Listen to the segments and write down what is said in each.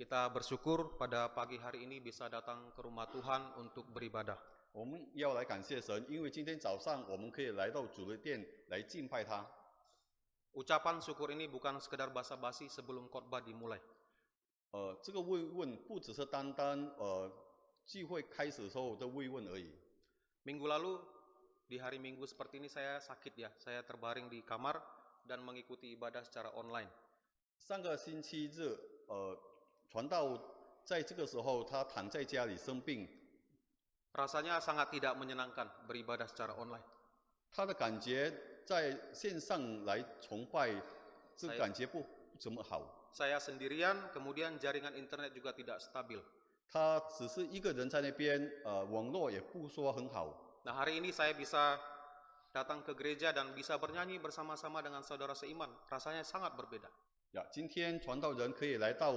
Kita bersyukur pada pagi hari ini bisa datang ke rumah Tuhan untuk beribadah. 我们要来感谢神，因为今天早上我们可以来到主的殿来敬拜他。 Ucapan syukur ini bukan sekedar basa-basi sebelum khotbah dimulai. 这个慰问不只是单单聚会开始的时候的慰问而已。 Minggu lalu, di hari Minggu seperti ini saya sakit ya. Saya terbaring di kamar dan mengikuti ibadah secara online. 上个星期日，传道在这个时候他躺在家里生病， Rasanya sangat tidak menyenangkan beribadah secara online. 他的感觉在线上来崇拜，这感觉不怎么好。 Saya sendirian, kemudian jaringan internet juga tidak stabil. 他只是一个人在那边，网络也不说很好。 Nah, hari ini saya bisa datang ke gereja dan bisa bernyanyi bersama-sama dengan saudara seiman. Rasanya sangat berbeda. 呀，今天传道人可以来到，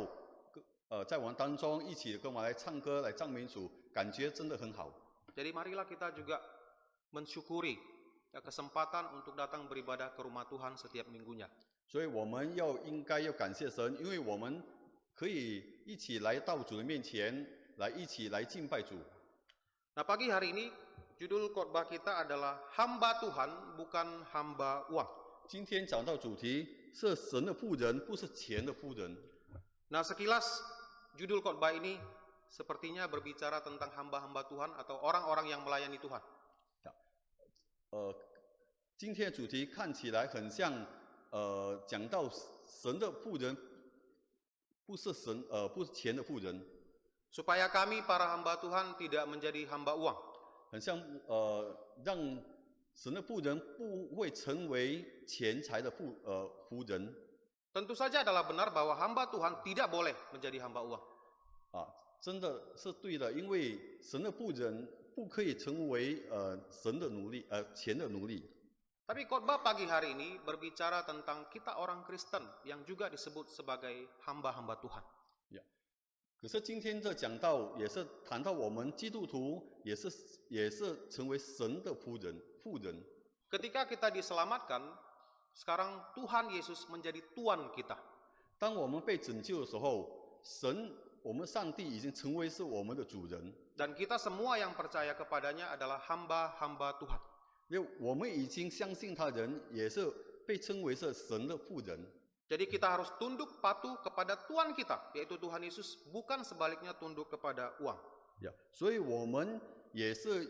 在我们当中一起跟我们来唱歌、来赞美主，感觉真的很好。 Jadi marilah kita juga mensyukuri ya, kesempatan untuk datang beribadah ke rumah Tuhan setiap minggunya. 所以我们应该要感谢神，因为我们可以一起来到主的面前，一起来敬拜主。 Nah, pagi hari ini judul khotbah kita adalah hamba Tuhan bukan hamba uang. 今天讲到主题是神的仆人，不是钱的仆人。 Nah, sekilas judul khotbah ini sepertinya berbicara tentang hamba-hamba Tuhan atau orang-orang yang melayani Tuhan. 今天的主题看起来很像，讲到神的仆人，不是钱的仆人。 Supaya kami para hamba Tuhan tidak menjadi hamba uang. 很像让神的仆人不会成为钱财的仆人。 Tentu saja adalah benar bahwa hamba Tuhan tidak boleh menjadi hamba uang. 真的是对的，因为神的仆人不可以成为神的奴隶，钱的奴隶。 Tapi khotbah pagi hari ini berbicara tentang kita orang Kristen yang juga disebut sebagai hamba-hamba Tuhan. 可是今天这讲道也是谈到我们基督徒也是成为神的仆人。 Ketika kita diselamatkan, sekarang Tuhan Yesus menjadi Tuan kita. 当我们被拯救的时候，我们上帝已经成为是我们的主人。 Dan kita semua yang percaya kepadanya adalah hamba-hamba Tuhan. 因为我们已经相信他人，也是被称为是神的仆人。 Jadi kita harus tunduk patuh kepada Tuan kita, yaitu Tuhan Yesus, bukan sebaliknya tunduk kepada uang. 所以我们也是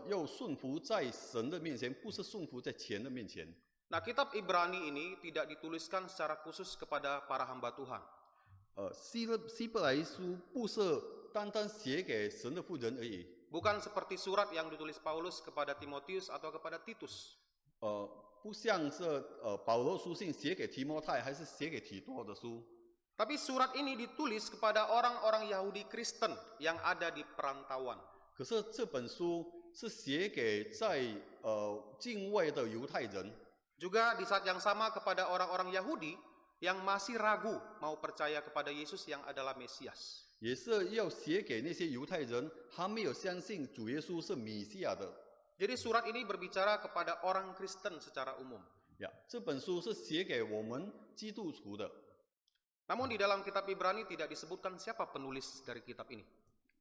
要顺服在神的面前，不是顺服在钱的面前。 Nah, kitab Ibrani ini tidak dituliskan secara khusus kepada para hamba Tuhan. 希伯来书不是单单写给神的仆人而已。 Bukan seperti surat yang ditulis Paulus kepada Timotius atau kepada Titus. 不像是保罗书信写给提摩太，还是写给提多的书。 Tapi surat ini ditulis kepada orang-orang Yahudi Kristen yang ada di perantauan. 可是这本书是写给在境外的犹太人。 Juga di saat yang sama kepada orang-orang Yahudi yang masih ragu mau percaya kepada Yesus yang adalah Mesias. 也是要写给那些犹太人，还没有相信主耶稣是弥赛亚的。 Jadi surat ini berbicara kepada orang Kristen secara umum. 这本书是写给我们基督徒的。 Namun di dalam kitab Ibrani tidak disebutkan siapa penulis dari kitab ini.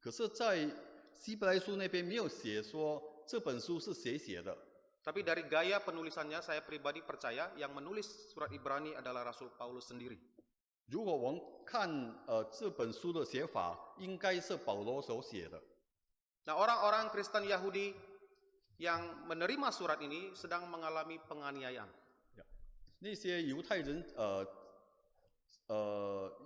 可是，在希伯来书那边没有写说这本书是谁写的。 Tapi dari gaya penulisannya saya pribadi percaya yang menulis surat Ibrani adalah Rasul Paulus sendiri. 如果我们看这本书的写法，应该是保罗所写的。 Nah, orang-orang Kristen Yahudi yang menerima surat ini sedang mengalami penganiayaan. 那些犹太人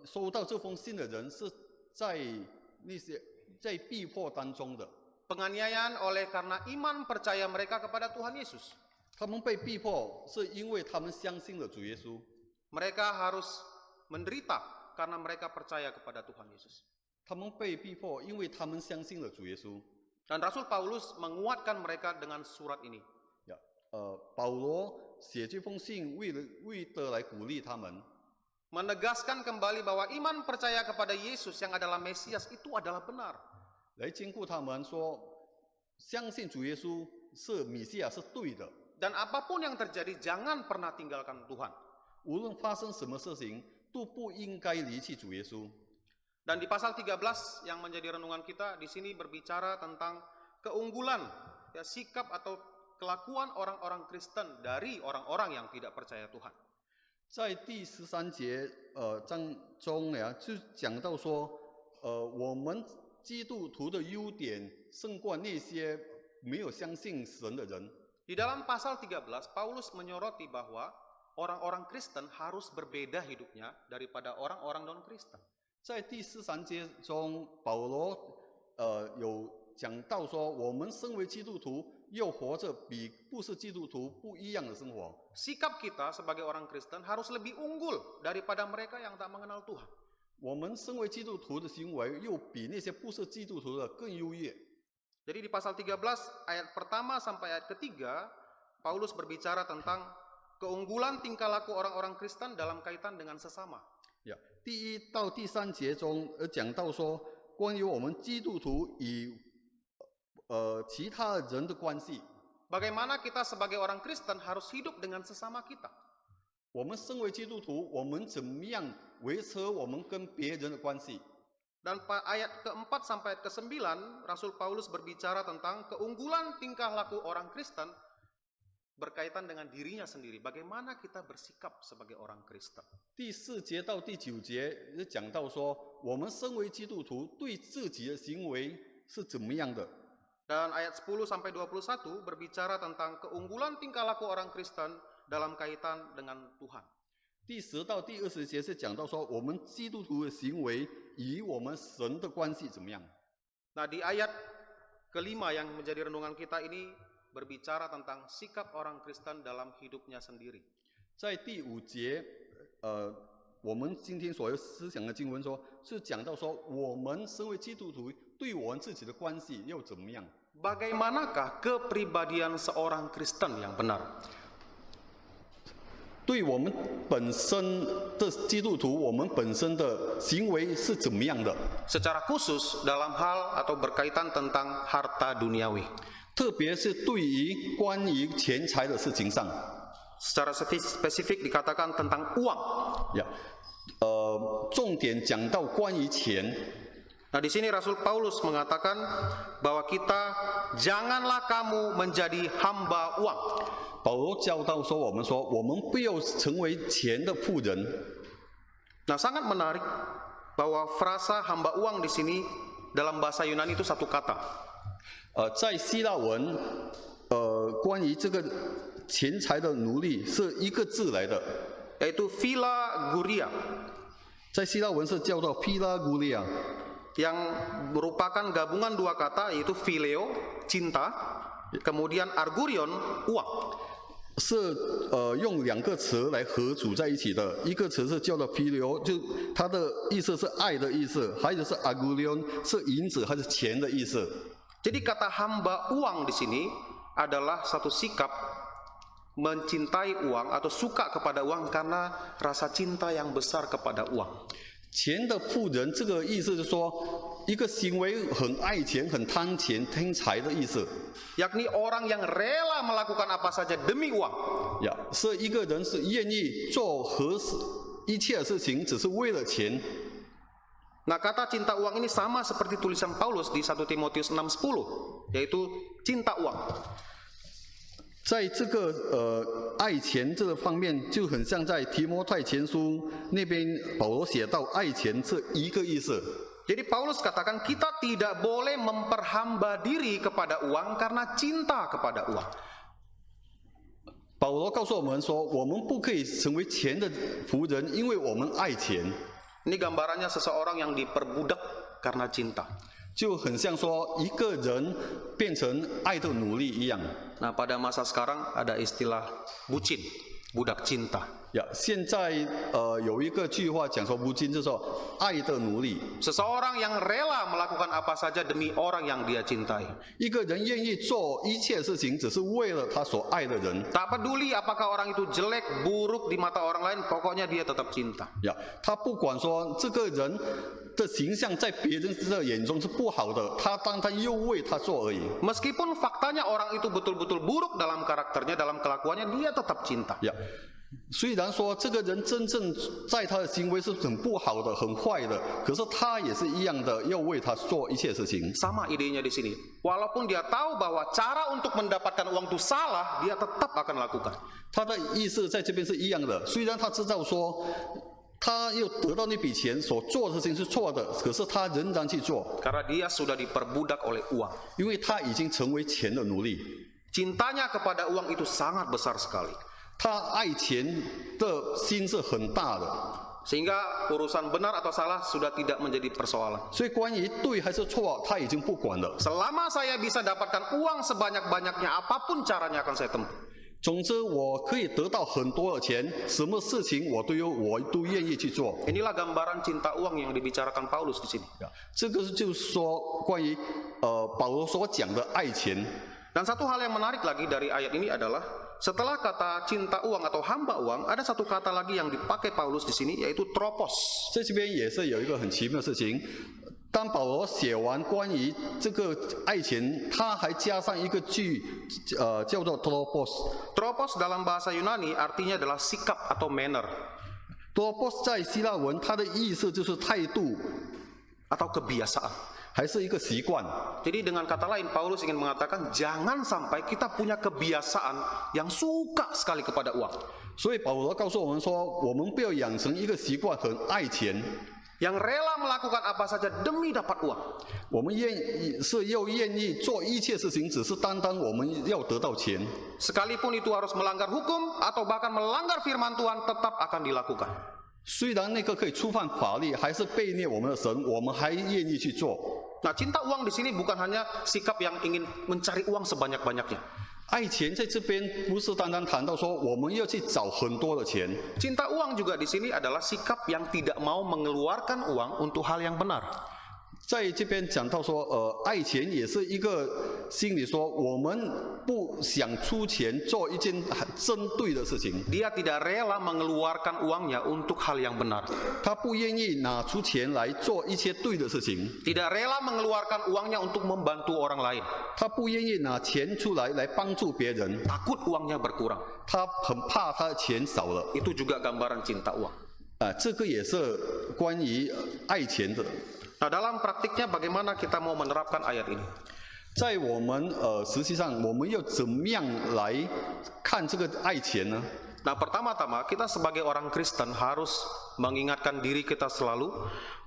收到这封信的人是在逼迫当中的。 Penganiayaan oleh karena iman percaya mereka kepada Tuhan Yesus. 他们被逼迫是因为他们相信了主耶稣。 Mereka harus menderita karena mereka percaya kepada Tuhan Yesus. 他们被逼迫，因为他们相信了主耶稣。 Dan Rasul Paulus menguatkan mereka dengan surat ini. 保罗写这封信为了来鼓励他们， Menegaskan kembali bahwa iman percaya kepada Yesus yang adalah Mesias itu adalah benar. 来兼顾他们说，相信主耶稣是弥赛亚是对的。 Dan apapun yang terjadi, jangan pernah tinggalkan Tuhan. 无论发生什么事情，都不应该离弃主耶稣。Dan di pasal 13 yang menjadi renungan kita di sini berbicara tentang keunggulan ya, sikap atau kelakuan orang-orang Kristen dari orang-orang yang tidak percaya Tuhan. 在第13节章中呀，就讲到说，我们基督徒的优点胜过那些没有相信神的人。 Di dalam pasal 13, Paulus menyoroti bahwa orang-orang Kristen harus berbeda hidupnya daripada orang-orang non-Kristen. 在第13节中，保罗有讲到说，我们身为基督徒，又活着比不是基督徒不一样的生活。 Sikap kita sebagai orang Kristen harus lebih unggul daripada mereka yang tak mengenal Tuhan. 我们身为基督徒的行为，又比那些不是基督徒的更优越。 Jadi di pasal 13 ayat pertama sampai ayat ketiga, Paulus berbicara tentang keunggulan tingkah laku orang-orang Kristen dalam kaitan dengan sesama. 第1到第3节中，讲到说，关于我们基督徒与其他人的关系。 Bagaimana kita sebagai orang Kristen harus hidup dengan sesama kita. 我们身为基督徒，我们怎么样维持我们跟别人的关系？ Dan ayat keempat sampai ayat ke-9, Rasul Paulus berbicara tentang keunggulan tingkah laku orang Kristen berkaitan dengan dirinya sendiri. Bagaimana kita bersikap sebagai orang Kristen. 第4节到第9节就讲到说，我们身为基督徒对自己的行为是怎么样的。 Dan ayat 10 sampai 21 berbicara tentang keunggulan tingkah laku orang Kristen dalam kaitan dengan Tuhan. 第10到第20节是讲到说，我们基督徒的行为与我们神的关系怎么样。 Nah, di ayat kelima yang menjadi renungan kita ini berbicara tentang sikap orang Kristen dalam hidupnya sendiri. 在第5节，我们今天所要思想的经文说，是讲到说，我们身为基督徒，对我们自己的关系又怎么样？ Bagaimanakah kepribadian seorang Kristen yang benar? 对我们本身的基督徒，我们本身的行为是怎么样的？ Secara khusus dalam hal atau berkaitan tentang harta duniawi. 特别是对于关于钱财的事情上， Secara spesifik dikatakan tentang uang. 重点讲到关于钱。 Nah, di sini Rasul Paulus mengatakan bahwa kita janganlah kamu menjadi hamba uang. 保罗教导说，我们说，我们不要成为钱的仆人。 Nah, sangat menarik bahwa frasa hamba uang di sini dalam bahasa Yunani itu satu kata. 在希腊文，关于这个钱财的奴隶是一个字来的， Yaitu philaguria, 在希腊文是叫做 philaguria， yang merupakan gabungan dua kata yaitu phileo, cinta, kemudian argurion, uang. 是用2个词来合组在一起的，一个词是叫做 phileo， 就它的意思是爱的意思，还有是 argurion 是银子还是钱的意思。 Jadi kata hamba uang di sini adalah satu sikap mencintai uang atau suka kepada uang karena rasa cinta yang besar kepada uang. 钱的仆人这个意思是说，一个行为很爱钱、很贪钱、贪财的意思。 Yakni orang yang rela melakukan apa saja demi uang. 是一个人是愿意做一切事情，只是为了钱。 Nah, kata cinta uang ini sama seperti tulisan Paulus di 1 Timotius 6:10, yaitu cinta uang. 在这个爱钱这个方面，就很像在提摩太前书那边保罗写到爱钱是一个意思。 Jadi Paulus katakan kita tidak boleh memperhamba diri kepada uang karena cinta kepada uang. 保罗告诉我们说，我们不可以成为钱的仆人，因为我们爱钱。 Ini gambarannya seseorang yang diperbudak karena cinta. 就很像说一个人变成爱的奴隶一样。 Nah, pada masa sekarang ada istilah bucin, budak cinta. 现在有一个句话讲说，不金就是说爱的奴隶。 Seseorang yang rela melakukan apa saja demi orang yang dia cintai. 一个人愿意做一切事情，只是为了他所爱的人。 Tak peduli apakah orang itu jelek, buruk di mata orang lain, pokoknya dia tetap cinta. 他不管说这个人的形象在别人的眼中是不好的，他又为他做而已。 Meskipun faktanya orang itu betul-betul buruk dalam karakternya, dalam kelakuannya, dia tetap cinta. 虽然说这个人真正在他的行为是很不好的、很坏的，可是他也是一样的要为他做一切事情。 Sama idenya di sini. Walaupun dia tahu bahwa cara untuk mendapatkan uang itu salah, dia tetap akan lakukan. 他的意思在这边是一样的，虽然他知道说他又得到那笔钱所做的事情是错的，可是他仍然去做， Karena dia sudah diperbudak oleh uang. 因为他已经成为钱的奴隶。 Cintanya kepada uang itu sangat besar sekali. 他爱钱的心是很大的， Sehingga urusan benar atau salah sudah tidak menjadi persoalan. 所以关于对还是错，他已经不管了。 Selama saya bisa dapatkan uang sebanyak-banyaknya, apapun caranya akan saya tempuh. 总之，我可以得到很多的钱，什么事情我都愿意去做。 Inilah gambaran cinta uang yang dibicarakan Paulus di sini. 这个就是说关于保罗所讲的爱钱。 Dan satu hal yang menarik lagi dari ayat ini adalah setelah kata cinta uang atau hamba uang, ada satu kata lagi yang dipakai Paulus di sini, yaitu tropos. 在这边也是有一个很奇妙的事情，当保罗写完关于这个爱钱，他还加上一个句，叫做 tropos。 Tropos dalam bahasa Yunani artinya adalah sikap atau manner tropos 在希腊文，它的意思就是态度， atau kebiasaan. 还是一个习惯。 Jadi dengan kata lain, Paulus ingin mengatakan jangan sampai kita punya kebiasaan yang suka sekali kepada uang. 所以保罗告诉我们说，我们不要养成一个习惯，很爱钱。 Yang rela melakukan apa saja demi dapat uang. 我们愿意做一切事情，只是单单我们要得到钱。 Sekalipun itu harus melanggar hukum atau bahkan melanggar firman Tuhan, tetap akan dilakukan. 虽然那个可以触犯法律，还是背逆我们的神，我们还愿意去做。 Nah, cinta uang di sini bukan hanya sikap yang ingin mencari uang sebanyak-banyaknya. 爱钱在这边不是单单谈到说我们要去找很多的钱， Cinta uang juga di sini adalah sikap yang tidak mau mengeluarkan uang untuk hal yang benar. 在这边讲到说，爱钱也是一个心里说，我们不想出钱做一件针对的事情， Dia tidak rela mengeluarkan uangnya untuk hal yang benar. 他不愿意拿出钱来做一些对的事情， Tidak rela mengeluarkan uangnya untuk membantu orang lain. 他不愿意拿钱出来帮助别人， Takut uangnya berkurang. 他很怕他的钱少了。 Itu juga gambaran cinta uang. 这个也是关于爱钱的。 Nah, dalam praktiknya bagaimana kita mau menerapkan ayat ini? 在我们实际上，我们要怎么样来看这个爱钱呢？ Nah, pertama-tama kita sebagai orang Kristen harus mengingatkan diri kita selalu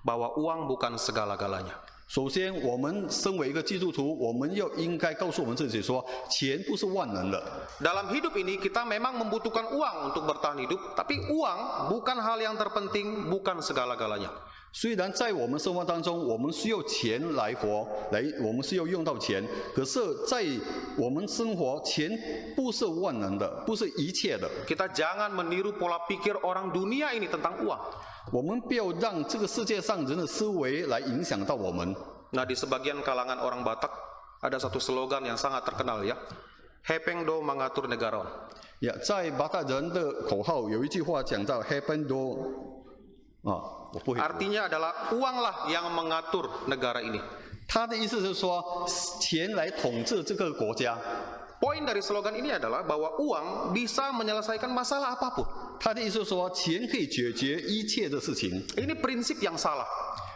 bahwa uang bukan segala-galanya. 首先，我们身为一个基督徒，我们应该告诉我们自己说，钱不是万能的。 Dalam hidup ini kita memang membutuhkan uang untuk bertahan hidup, tapi uang bukan hal yang terpenting, bukan segala-galanya. 虽然在我们生活当中，我们需要钱来活，我们需要用到钱，可是，在我们生活，钱不是万能的，不是一切的。 Kita jangan meniru pola pikir orang dunia ini tentang uang. 我们不要让这个世界上人的思维来影响到我们。 Nah, di sebagian kalangan orang Batak ada satu slogan yang sangat terkenal ya. Hepengdo mengatur negarawan. 在巴达人的口号有一句话讲到 “happen do”， 我不会。 Artinya adalah uanglah yang mengatur negara ini. 他的意思是说，钱来统治这个国家。 Poin dari slogan ini adalah bahwa uang bisa menyelesaikan masalah apapun. 他的意思是说，钱可以解决一切的事情。 Ini prinsip yang salah.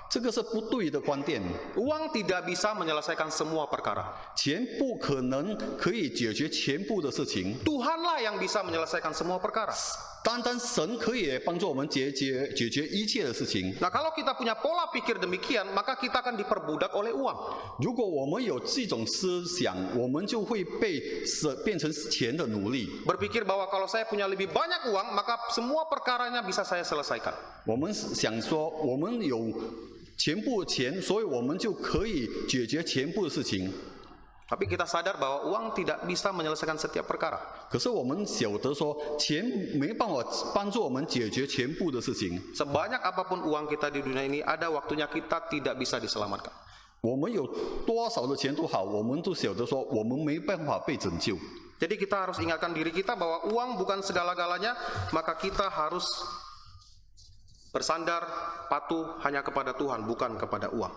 这个是不对的观点。 Uang tidak bisa menyelesaikan semua perkara. 钱不可能可以解决全部的事情， Tuhanlah yang bisa menyelesaikan semua perkara. 单单神可以帮助我们解决一切的事情。 Nah, kalau kita punya pola pikir demikian, maka kita akan diperbudak oleh uang. 如果我们有这种思想，我们就会变成钱的奴隶。 Berpikir bahwa kalau saya punya lebih banyak uang, maka semua perkaranya bisa saya selesaikan. 我们想说，我们有全部的钱，所以我们就可以解决全部的事情。 Tapi kita sadar bahwa uang tidak bisa menyelesaikan setiap perkara. 可是我们晓得说，钱没办法帮助我们解决全部的事情。 Sebanyak apapun uang kita di dunia ini, ada waktunya kita tidak bisa diselamatkan. 我们有多少的钱都好，我们都晓得说，我们没办法被拯救。 Jadi kita harus ingatkan diri kita bahwa uang bukan segala-galanya, maka kita harus bersandar patuh hanya kepada Tuhan, bukan kepada uang.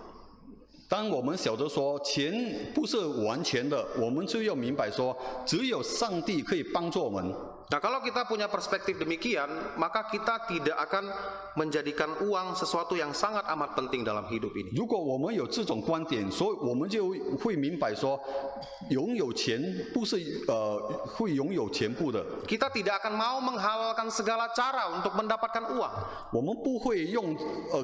当我们晓得说钱不是完全的，我们就要明白说，只有上帝可以帮助我们。Nah, kalau kita punya perspektif demikian, maka kita tidak akan menjadikan uang sesuatu yang sangat amat penting dalam hidup ini. 如果我们有这种观点，所以我们就会明白说，拥有钱不是会拥有全部的。 Kita tidak akan mau menghalalkan segala cara untuk mendapatkan uang. 我们不会用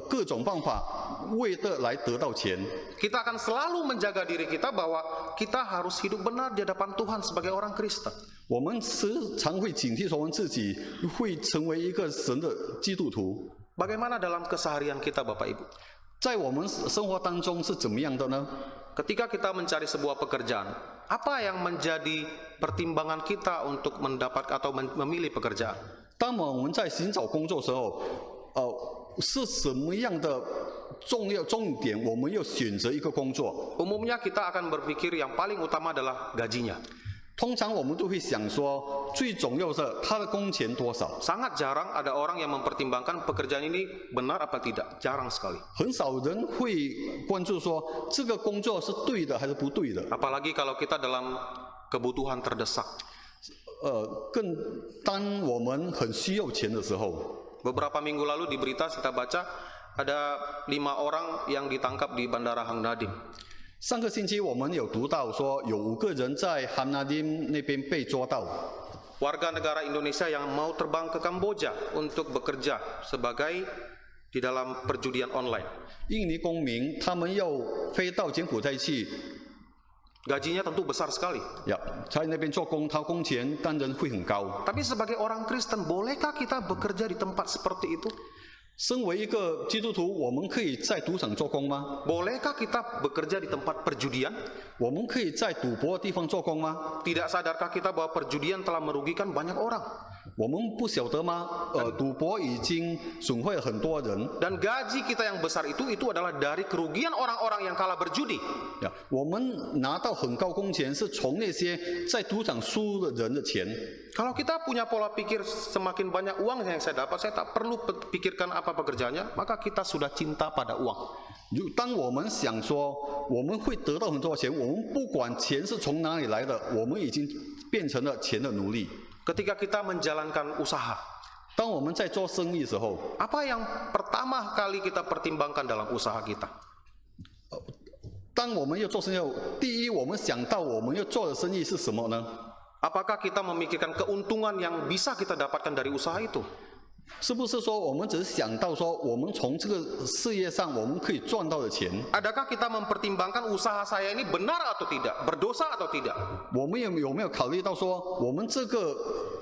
各种方法为的来得到钱。 Kita akan selalu menjaga diri kita bahwa kita harus hidup benar di hadapan Tuhan sebagai orang Kristen. 我们时常会警惕说我们自己会成为一个神的基督徒。 Bagaimana dalam keseharian kita, Bapak Ibu? 在我们生活当中是怎么样的呢？ Ketika kita mencari sebuah pekerjaan, apa yang menjadi pertimbangan kita untuk mendapat atau memilih pekerjaan? 当我们在寻找工作的时候，是什么样的重点？我们要选择一个工作。 Umumnya kita akan berpikir yang paling utama adalah gajinya. 通常我们都会想说，最重要是他的工钱多少。 Sangat jarang ada orang yang mempertimbangkan pekerjaan ini benar apa tidak. Jarang sekali. 很少人会关注说这个工作是对的还是不对的。 Apalagi kalau kita dalam kebutuhan terdesak. 更当我们很需要钱的时候， Beberapa minggu lalu di berita kita baca ada 5 orang yang ditangkap di Bandara Hang Nadim. 上个星期我们有读到说有5个人在汉纳丁那边被抓到。 Warga negara Indonesia yang mau terbang ke Kamboja untuk bekerja sebagai di dalam perjudian online. 印尼公民他们要飞到柬埔寨去， Gajinya tentu besar sekali. 在那边做工，他工钱当然会很高。 Tapi sebagai orang Kristen, bolehkah kita bekerja di tempat seperti itu? 身为一个基督徒，我们可以在赌场做工吗？ Bolehkah kita bekerja di tempat perjudian? 我们可以在赌博的地方做工吗？ Tidak sadarkah kita bahwa perjudian telah merugikan banyak orang? 我们不晓得吗？赌博已经损坏了很多人。 Dan gaji kita yang besar itu adalah dari kerugian orang-orang yang kalah berjudi. 我们拿到很高工钱是从那些在赌场输的人的钱。 Kalau kita punya pola pikir semakin banyak uang yang saya dapat, saya tak perlu pikirkan apa pekerjaannya, maka kita sudah cinta pada uang. 当我们想说我们会得到很多钱，我们不管钱是从哪里来的，我们已经变成了钱的奴隶。 Ketika kita menjalankan usaha, 当我们在做生意的时候， apa yang pertama kali kita pertimbangkan dalam usaha kita? 当我们要做生意，第一我们想到我们要做的生意是什么呢？ Apakah kita memikirkan keuntungan yang bisa kita dapatkan dari usaha itu? 是不是说我们只是想到说我们从这个事业上我们可以赚到的钱？ Adakah kita mempertimbangkan usaha saya ini benar atau tidak, berdosa atau tidak? 我们有没有考虑到说我们这个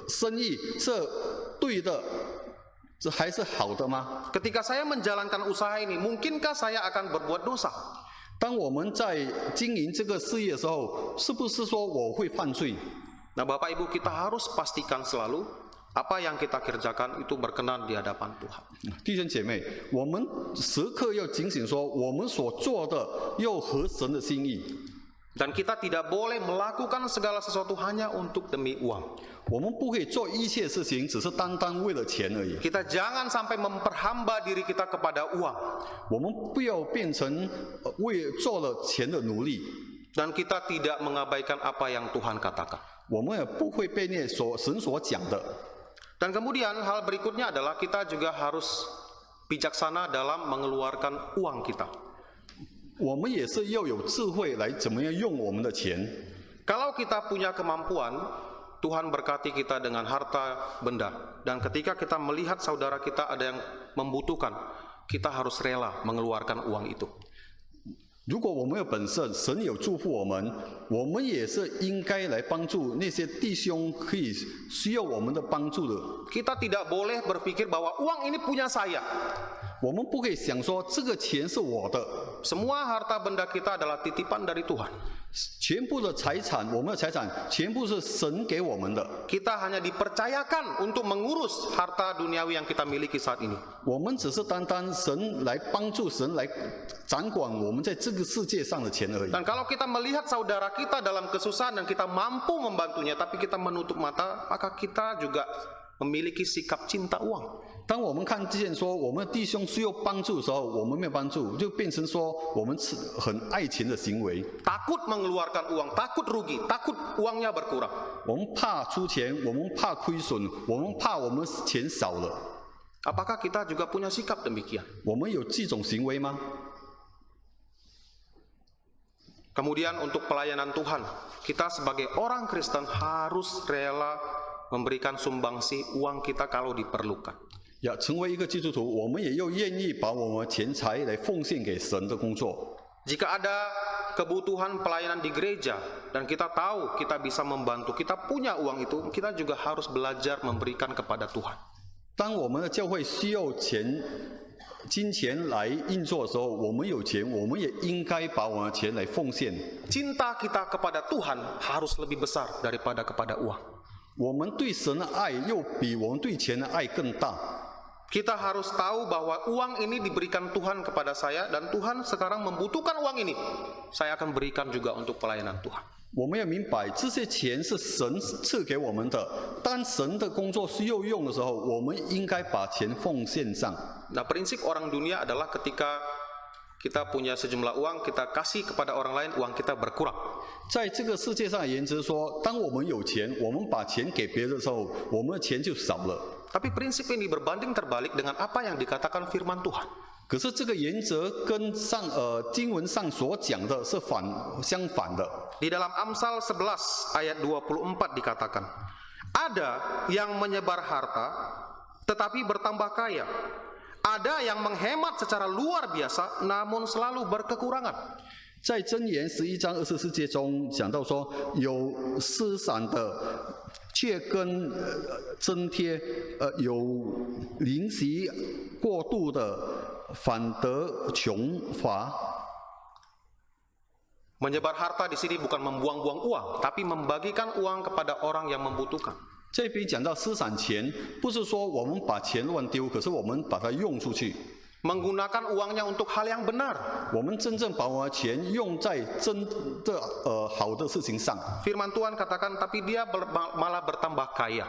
生意是对的，这还是好的吗？ Ketika saya menjalankan usaha ini, mungkinkah saya akan berbuat dosa? 当我们在经营这个事业的时候，是不是说我会犯罪？ Nah, Bapak Ibu, kita harus pastikan selalu apa yang kita kerjakan itu berkenan di hadapan Tuhan. 弟兄姐妹，我们时刻要警醒说，我们所做的要合神的心意。 Dan kita tidak boleh melakukan segala sesuatu hanya untuk demi uang. 我们不可以做一切事情，只是单单为了钱而已。 Kita jangan sampai memperhamba diri kita kepada uang. 我们不要变成为做了钱的奴隶。 Dan kita tidak mengabaikan apa yang Tuhan katakan. 我们也不会被那神所讲的。 Dan kemudian hal berikutnya adalah kita juga harus bijaksana dalam mengeluarkan uang kita. 我们也是要有智慧来怎么样用我们的钱。 Kalau kita punya kemampuan, Tuhan berkati kita dengan harta benda. Dan ketika kita melihat saudara kita ada yang membutuhkan, kita harus rela mengeluarkan uang itu. 如果我们有本事，神有祝福我们，我们也是应该来帮助那些弟兄可以需要我们的帮助的。 Kita tidak boleh berpikir bahwa uang ini punya saya. 我们不可以想说这个钱是我的， Semua harta benda kita adalah titipan dari Tuhan. 全部的财产，我们的财产全部是神给我们的。 Kita hanya dipercayakan untuk mengurus harta duniawi yang kita miliki saat ini. 我们只是单单神来帮助神来掌管我们在这个世界上的钱而已。 Dan kalau kita melihat saudara kita dalam kesusahan dan kita mampu membantunya, tapi kita menutup mata, maka kita juga memiliki sikap cinta uang. 当我们看见说我们弟兄需要帮助的时候，我们没有帮助，就变成说我们很爱钱的行为。 Takut mengeluarkan uang, takut rugi, takut uangnya berkurang. 我们怕出钱，我们怕亏损，我们怕我们钱少了。 Apakah kita juga punya sikap demikian? 我们有这种行为吗？ Kemudian untuk pelayanan Tuhan, kita sebagai orang Kristen harus rela memberikan sumbangsi uang kita kalau diperlukan. 要成为一个基督徒，我们也要愿意把我们钱财来奉献给神的工作。 Jika ada kebutuhan pelayanan di gereja dan kita tahu kita bisa membantu, kita punya uang itu, kita juga harus belajar memberikan kepada Tuhan. 当我们的教会需要金钱来运作的时候，我们有钱，我们也应该把我们的钱来奉献。 Cinta kita kepada Tuhan harus lebih besar daripada kepada uang. 我们对神的爱又比我们对钱的爱更大。 Kita harus tahu bahwa uang ini diberikan Tuhan kepada saya dan Tuhan sekarang membutuhkan uang ini. Saya akan berikan juga untuk pelayanan Tuhan. 我们要明白，这些钱是神赐给我们的。当神的工作需要用的时候，我们应该把钱奉献上。 Nah, prinsip orang dunia adalah ketika kita punya sejumlah uang, kita kasih kepada orang lain, uang kita berkurang. 在这个世界上的原则说，当我们有钱，我们把钱给别人的时候，我们的钱就少了。 Tapi prinsip ini berbanding terbalik dengan apa yang dikatakan firman Tuhan. 可是这个原则跟经文上所讲的是相反的。 Di dalam Amsal 11 ayat 24 dikatakan, ada yang menyebar harta tetapi bertambah kaya. Ada yang menghemat secara luar biasa namun selalu berkekurangan. 在箴言11章24节中讲到说，有施散的却跟增贴，有吝惜过度的反得穷乏。 Menyebar harta di sini bukan membuang-buang uang, tapi membagikan uang kepada orang yang membutuhkan. 这边讲到施散钱，不是说我们把钱乱丢，可是我们把它用出去。 Menggunakan uangnya untuk hal yang benar. 我们真正把我们的钱用在真的好的事情上。 Firman Tuhan katakan, tapi dia malah bertambah kaya.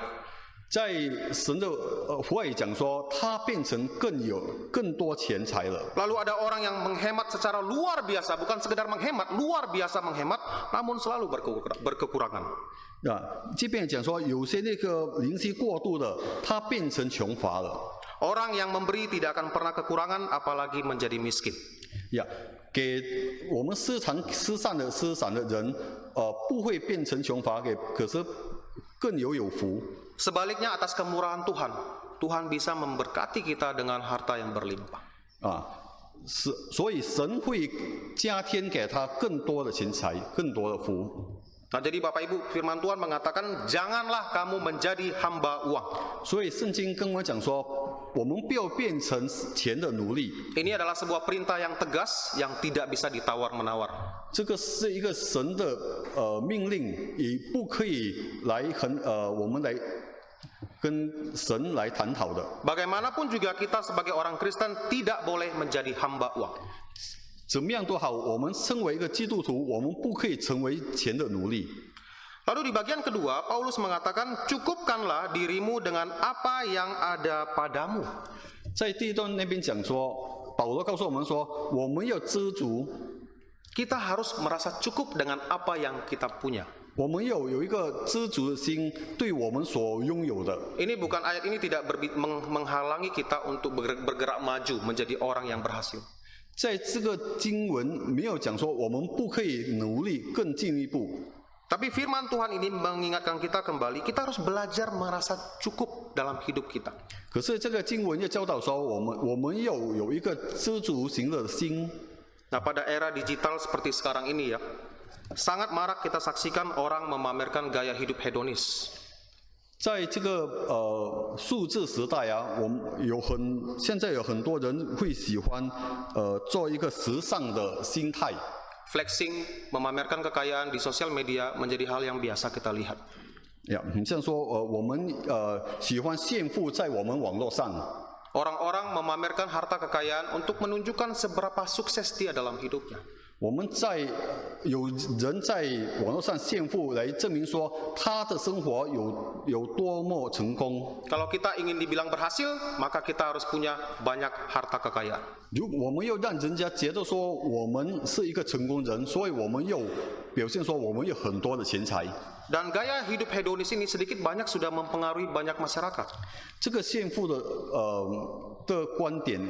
在神的话语讲说，他变成更多钱财了。 Lalu ada orang yang menghemat secara luar biasa, bukan sekedar menghemat, luar biasa menghemat, namun selalu berkekurangan. 这边讲说，有些那个灵息过度的，他变成穷乏了。 Orang yang memberi tidak akan pernah kekurangan, apalagi menjadi miskin. 给我们施散的人，不会变成穷乏，可是更有福。 Sebaliknya atas kemurahan Tuhan, Tuhan bisa memberkati kita dengan harta yang berlimpah. 所以神会加添给他更多的钱财，更多的福。 Nah, jadi Bapak Ibu, firman Tuhan mengatakan, janganlah kamu menjadi hamba uang. 所以圣经跟我讲说，我们不要变成钱的奴隶。 Ini adalah sebuah perintah yang tegas, yang tidak bisa ditawar-menawar. 这个是一个神的命令，也不可以来我们来跟神来探讨的。 Bagaimanapun juga kita sebagai orang Kristen tidak boleh menjadi hamba uang. 怎么样都好，我们身为一个基督徒，我们不可以成为钱的奴隶。 Lalu di bagian kedua, Paulus mengatakan, cukupkanlah dirimu dengan apa yang ada padamu. 在第一段那边讲说，保罗告诉我们说，我们要知足， Kita harus merasa cukup dengan apa yang kita punya. 我们要有一个知足的心，对我们所拥有的。 Ini bukan ayat ini tidak menghalangi kita untuk bergerak maju menjadi orang yang berhasil. 在这个经文没有讲说我们不可以努力更进一步。 Tapi firman Tuhan ini mengingatkan kita kembali, kita harus belajar merasa cukup dalam hidup kita. 可是这个经文又教导说，我们要有一个知足行乐的心。 Nah, pada era digital seperti sekarang ini ya, sangat marak kita saksikan orang memamerkan gaya hidup hedonis. 在这个数字时代啊，现在有很多人会喜欢做一个时尚的心态。 Flexing, memamerkan kekayaan di sosial media menjadi hal yang biasa kita lihat. 你像说我们喜欢炫富在我们网络上。 Orang-orang memamerkan harta kekayaan untuk menunjukkan seberapa sukses dia dalam hidupnya. 我们有人在网络上献富来证明说他的生活有多么成功。 Kalau kita ingin dibilang berhasil, maka kita harus punya banyak harta kekayaan. 如果我们要让人家觉得说我们是一个成功人，所以我们又表现说我们有很多的钱财。 Dan gaya hidup hedonis ini sedikit banyak sudah mempengaruhi banyak masyarakat. 这个献富的观点，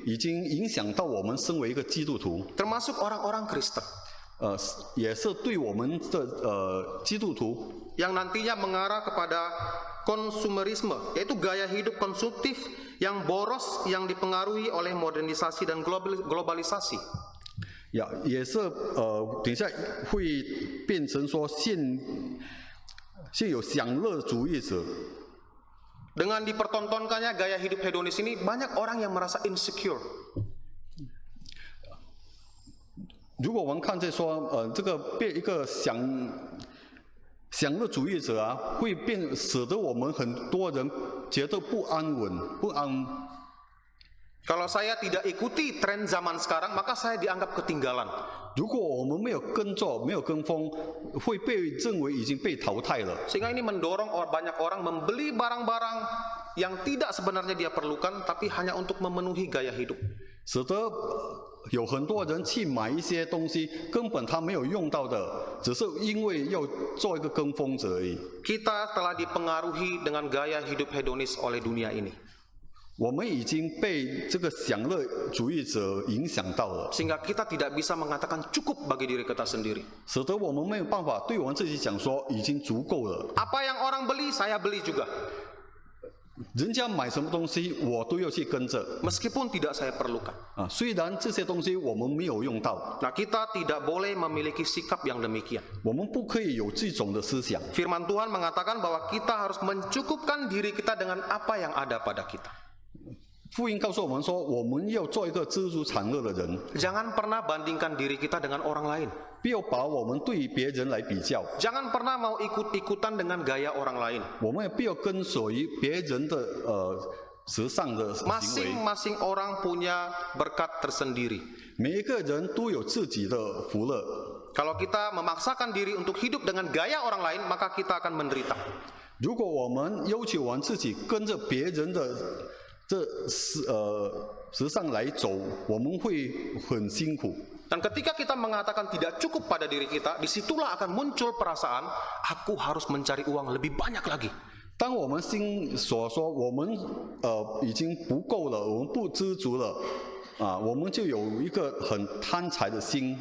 已经影响到我们身为一个基督徒， Termasuk orang-orang Kristen 也是对我们的基督徒 yang nantinya mengarah kepada konsumerisme, yaitu gaya hidup konsumtif yang boros yang dipengaruhi oleh modernisasi dan globalisasi. 也是等一下会变成说现有享乐主义者。 Dengan dipertontonkannya gaya hidup hedonis ini, banyak orang yang merasa insecure. 如果我们看见说这个变一个享乐主义者啊，会使得我们很多人觉得不安稳、不安。 Kalau saya tidak ikuti tren zaman sekarang, maka saya dianggap ketinggalan. 如果我们没有跟着、没有跟风，会被认为已经被淘汰了。 Sehingga ini mendorong banyak orang membeli barang-barang yang tidak sebenarnya dia perlukan, tapi hanya untuk memenuhi gaya hidup. 使得有很多人去买一些东西，根本他没有用到的，只是因为要做一个跟风者而已。 Kita telah dipengaruhi dengan gaya hidup hedonis oleh dunia ini. 我们已经被这个享乐主义者影响到了， Sehingga kita tidak bisa mengatakan cukup bagi diri kita sendiri. 使得我们没有办法对我们自己讲说已经足够了。 Apa yang orang beli, saya beli juga. 人家买什么东西，我都要去跟着 Meskipun tidak saya perlukan. 啊。虽然这些东西我们没有用到， Nah, kita tidak boleh memiliki sikap yang demikian. 我们不可以有这种的思想。 Firman Tuhan mengatakan bahwa kita harus mencukupkan diri kita dengan apa yang ada pada kita. 福音告诉我们说，我们要做一个知足常乐的人， Jangan pernah bandingkan diri kita dengan orang lain. 不要把我们对别人来比较， Jangan pernah mau ikut-ikutan dengan gaya orang lain. 我们也不要跟随别人的时尚的行为。 Masing-masing orang punya berkat tersendiri. 每一个人都有自己的福乐。 Kalau kita memaksakan diri untuk hidup dengan gaya orang lain, maka kita akan menderita. 如果我们要求我们自己跟着别人的时尚来走，我们会很辛苦。 Dan ketika kita mengatakan tidak cukup pada diri kita, disitulah akan muncul perasaan, aku harus mencari uang lebih banyak lagi. 当我们心所说我们已经不够了，我们不知足了啊，我们就有一个很贪财的心。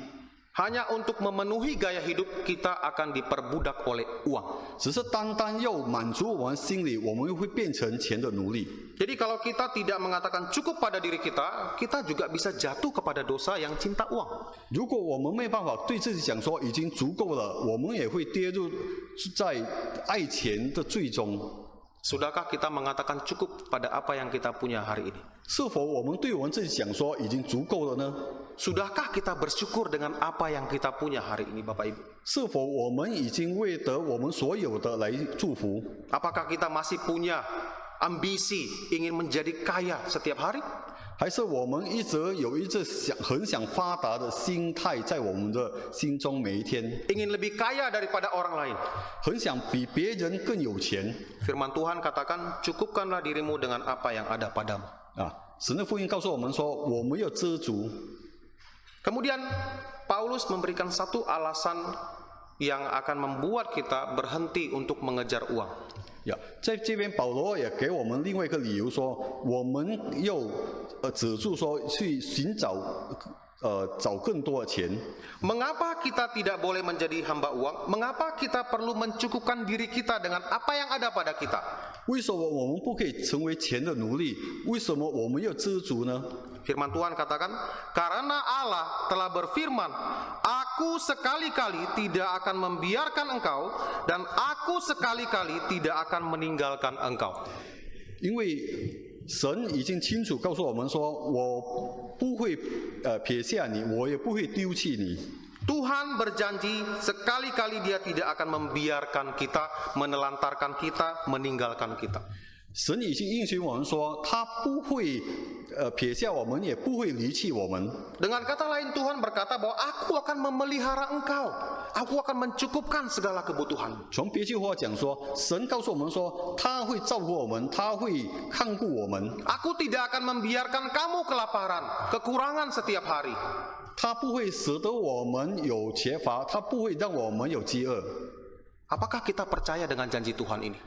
Hanya untuk memenuhi gaya hidup, kita akan diperbudak oleh uang. 只是单单要满足我们心里，我们会变成钱的奴隶。 Jadi kalau kita tidak mengatakan cukup pada diri kita, kita juga bisa jatuh kepada dosa yang cinta uang. 如果我们没办法对自己讲说已经足够了，我们也会跌入在爱钱的罪中。 Sudahkah kita mengatakan cukup pada apa yang kita punya hari ini? 是否我们对我们自己讲说已经足够了呢？ Sudahkah kita bersyukur dengan apa yang kita punya hari ini, Bapak Ibu? 是否我们已经为得我们所有的来祝福？ Apakah kita masih punya ambisi ingin menjadi kaya setiap hari? 还是我们一直有一直很想发达的心态在我们的心中每一天， Ingin lebih kaya daripada orang lain? 很想比别人更有钱 Firman Tuhan katakan, cukupkanlah dirimu dengan apa yang ada padamu. 啊！神的福音告诉我们说，我们要知足。 Kemudian Paulus memberikan satu alasan yang akan membuat kita berhenti untuk mengejar uang. 呀，在这边保罗也给我们另外一个理由说，我们要止住说去寻找找更多的钱。 Mengapa kita tidak boleh menjadi hamba uang? Mengapa kita perlu mencukupkan diri kita dengan apa yang ada pada kita? 为什么我们不可以成为钱的奴隶？为什么我们要知足呢？ Firman Tuhan katakan, karena Allah telah berfirman, aku sekali-kali tidak akan membiarkan engkau, dan aku sekali-kali tidak akan meninggalkan engkau. 因为神已经清楚告诉我们说，我不会撇下你，我也不会丢弃你。 Tuhan berjanji sekali-kali Dia tidak akan membiarkan kita, menelantarkan kita, meninggalkan kita. 神已经应许我们说，他不会撇下我们，也不会离弃我们。 Dengan kata lain, Tuhan berkata bahwa aku akan memelihara engkau. Aku akan mencukupkan segala kebutuhan. 从别句话讲说，神告诉我们说，他会照顾我们，他会看顾我们， Aku tidak akan membiarkan kamu kelaparan, kekurangan setiap hari. 他不会使得我们有缺乏，他不会让我们有饥饿。 Apakah kita percaya dengan janji Tuhan ini?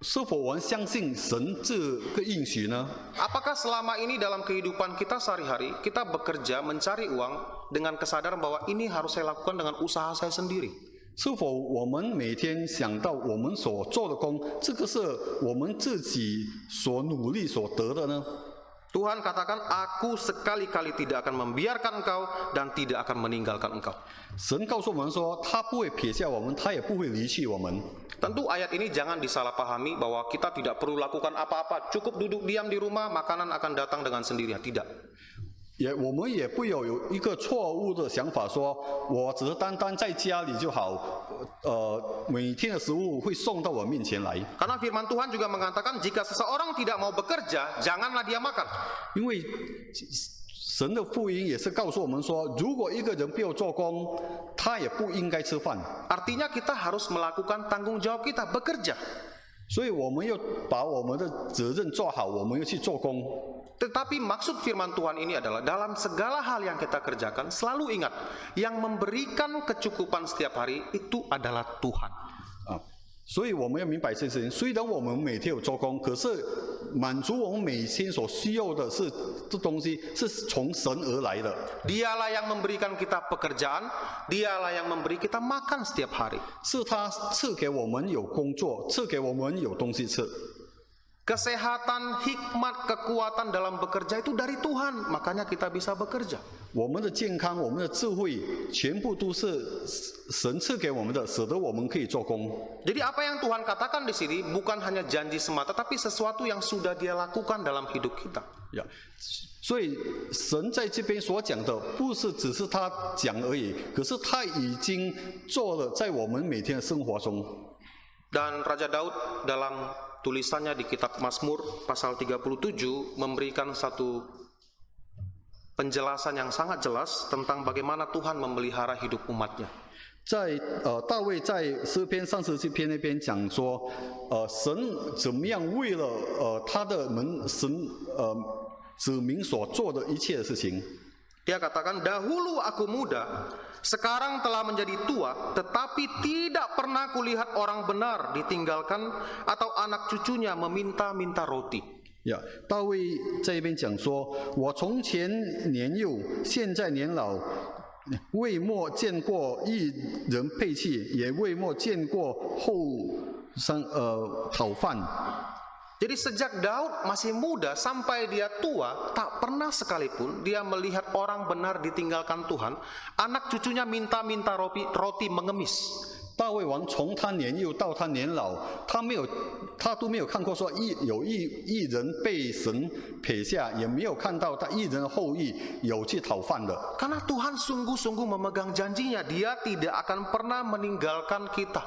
是否我们相信神这个应许呢？ Apakah selama ini dalam kehidupan kita sehari-hari, kita bekerja mencari uang dengan kesadaran bahwa ini harus saya lakukan dengan usaha saya sendiri? 是否我们每天想到我们所做的工，这个是我们自己所努力所得的呢？ Tuhan katakan, aku sekali-kali tidak akan membiarkan engkau dan tidak akan meninggalkan engkau. 神告诉我们说，他不会撇下我们，他也不会离弃我们。 Tentu ayat ini jangan disalahpahami bahwa kita tidak perlu lakukan apa-apa, cukup duduk diam di rumah, makanan akan datang dengan sendirinya. Tidak. 我们也不要有一个错误的想法说，我只是单单在家里就好，每天的食物会送到我面前来。 Karena firman Tuhan juga mengatakan, jika seseorang tidak mau bekerja, janganlah dia makan. 因为神的福音也是告诉我们说，如果一个人不要做工，他也不应该吃饭。 Artinya kita harus melakukan tanggung jawab kita, bekerja. 所以我们要把我们的责任做好，我们要去做工。 Tetapi maksud firman Tuhan ini adalah dalam segala hal yang kita kerjakan, selalu ingat, yang memberikan kecukupan setiap hari itu adalah Tuhan. 所以我们要明白这件事情。虽然我们每天有做工，可是满足我们每天所需要的是这东西是从神而来的。 Dialah yang memberikan kita pekerjaan, dialah yang memberi kita makan setiap hari. 是他赐给我们有工作，赐给我们有东西吃。 Kesehatan, hikmat, kekuatan dalam bekerja itu dari Tuhan, makanya kita bisa bekerja. 我们的健康，我们的智慧，全部都是神赐给我们的，使得我们可以做工。 Jadi apa yang Tuhan katakan di sini bukan hanya janji semata, tapi sesuatu yang sudah Dia lakukan dalam hidup kita. 呀，所以神在这边所讲的，不是只是他讲而已，可是他已经做了在我们每天的生活中。 Dan Raja Daud dalam tulisannya di kitab Mazmur pasal 37 memberikan satu penjelasan yang sangat jelas tentang bagaimana Tuhan memelihara hidup umatnya. 在大卫在诗篇37篇那边讲说，神怎么样为了他的子民所做的一切的事情。 Dia katakan, dahulu aku muda, sekarang telah menjadi tua, tetapi tidak pernah kulihat orang benar ditinggalkan atau anak cucunya meminta-minta roti. 呀，大卫在一边讲说，我从前年幼，现在年老，未莫见过一人配器，也未莫见过讨饭。 Jadi sejak Daud masih muda sampai dia tua, tak pernah sekalipun dia melihat orang benar ditinggalkan Tuhan, anak cucunya minta-minta roti mengemis. 大卫王从他年幼到他年老，他都没有看过说有一人被神撇下，也没有看到他一人的后裔有去讨饭的。 Karena Tuhan sungguh-sungguh memegang janjinya, Dia tidak akan pernah meninggalkan kita.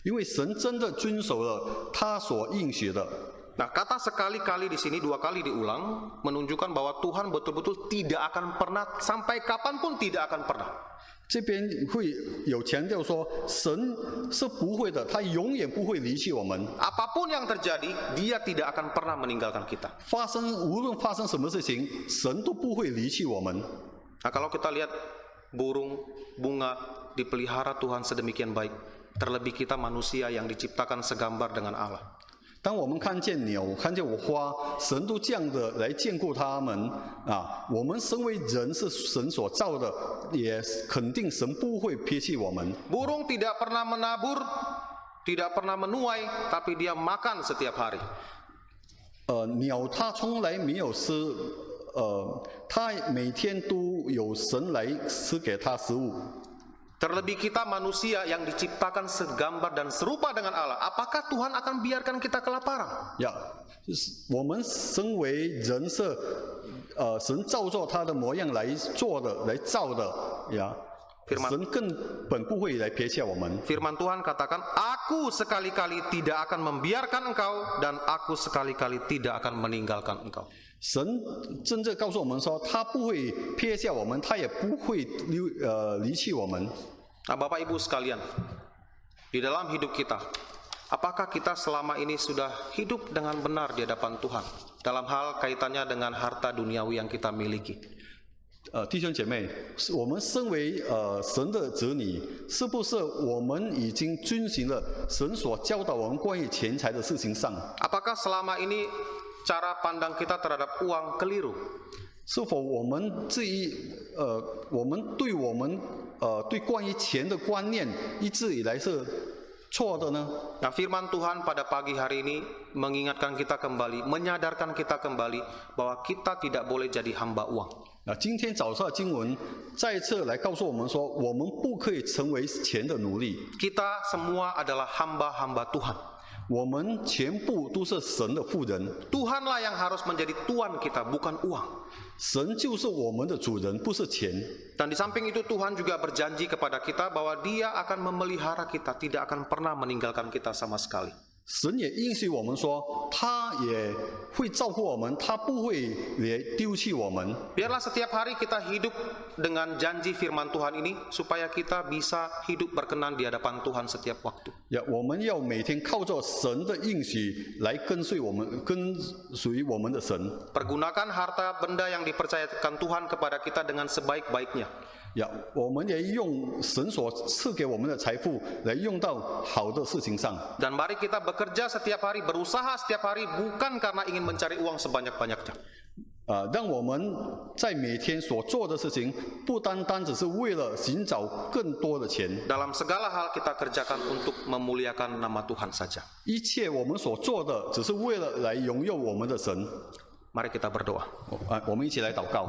因为神真的遵守了他所应许的。 Nah, kata sekali-kali di sini 2 kali diulang menunjukkan bahwa Tuhan betul-betul tidak akan pernah, sampai kapanpun tidak akan pernah. 这边会有强调说，神是不会的，他永远不会离弃我们。 Apapun yang terjadi, Dia tidak akan pernah meninggalkan kita. 无论发生什么事情，神都不会离弃我们。 Nah, kalau kita lihat burung, bunga dipelihara Tuhan sedemikian baik, terlebih kita manusia yang diciptakan segambar dengan Allah. 当我们看见鸟，看见花，神都这样的来眷顾他们啊！我们身为人是神所造的，也肯定神不会撇弃我们。 Burung tidak pernah menabur, tidak pernah menuai, tapi dia makan setiap hari. 鸟它从来没有吃，它每天都有神来赐给它食物。 Terlebih kita manusia yang diciptakan segambar dan serupa dengan Allah, apakah Tuhan akan biarkan kita kelaparan? 呀，我们身为人是神照着他的模样来做的，来造的呀。神根本不会来撇下我们。 Firman Tuhan katakan, aku sekali-kali tidak akan membiarkan engkau dan aku sekali-kali tidak akan meninggalkan engkau. 神真正告诉我们说，他不会撇下我们，他也不会离弃我们。 Nah, Bapak Ibu sekalian, di dalam hidup kita, apakah kita selama ini sudah hidup dengan benar di hadapan Tuhan dalam hal kaitannya dengan harta duniawi yang kita miliki? 弟兄姐妹，我们身为神的子女，是不是我们已经遵循了神所教导我们关于钱财的事情上？ Apakah selama ini cara pandang kita terhadap uang keliru? 是否我们对关于钱的观念一直以来是错的呢？ Nah, firman Tuhan pada pagi hari ini mengingatkan kita kembali, menyadarkan kita kembali bahwa kita tidak boleh jadi hamba uang. 今天早上的经文再次来告诉我们说，我们不可以成为钱的奴隶， Kita semua adalah hamba-hamba Tuhan. 我们全部都是神的妇人， Tuhanlah yang harus menjadi tuan kita, bukan uang. 神就是我们的主人，不是钱。 Dan di samping itu Tuhan juga berjanji kepada kita bahwa Dia akan memelihara kita, tidak akan pernah meninggalkan kita sama sekali. 神也应许我们说，他也会照顾我们，他不会也丢弃我们。 Biarlah setiap hari kita hidup dengan janji firman Tuhan ini, supaya kita bisa hidup berkenan di hadapan Tuhan setiap waktu. 我们要每天靠着神的应许来跟随我们的神。 Pergunakan harta benda yang dipercayakan Tuhan kepada kita dengan sebaik-baiknya. 我们也用神所赐给我们的财富来用到好的事情上。 Dan mari kita bekerja setiap hari, berusaha setiap hari, bukan karena ingin mencari uang sebanyak-banyaknya. 让我们在每天所做的事情，不单单只是为了寻找更多的钱。 Dalam segala hal kita kerjakan untuk memuliakan nama Tuhan saja. 一切我们所做的，只是为了来荣耀我们的神。 Mari kita berdoa. 我们一起来祷告。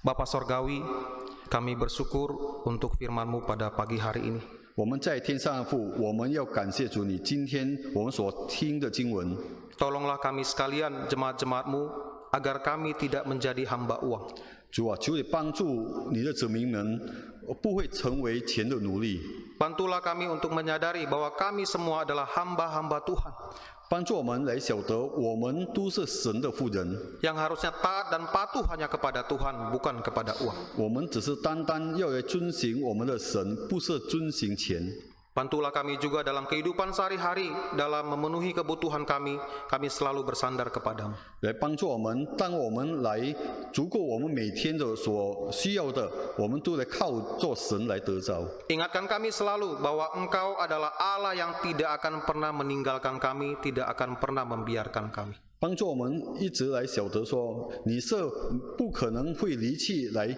Bapa Sorgawi, kami bersyukur untuk firman-Mu pada pagi hari ini. 我们在天上的父，我们要感谢主，你今天我们所听的经文。 Tolonglah kami sekalian, jemaat-jemaat-Mu, agar kami tidak menjadi hamba uang. 主啊，求你帮助你的子民们，不会成为钱的奴隶。 Bantulah kami untuk menyadari bahwa kami semua adalah hamba-hamba Tuhan, 帮助我们来晓得，我们都是神的妇人， yang harusnya taat dan patuh hanya kepada Tuhan, bukan kepada uang. 我们只是单单要来遵行我们的神，不是遵行钱。 Bantulah kami juga dalam kehidupan sehari-hari, dalam memenuhi kebutuhan kami selalu bersandar kepadamu. 来帮助我们，当我们来足够我们每天的所需要的，我们都来靠做神来得着。 Ingatkan kami selalu bahwa Engkau adalah Allah yang tidak akan pernah meninggalkan kami, tidak akan pernah membiarkan kami. 帮助我们一直来晓得说，你是不可能会离弃来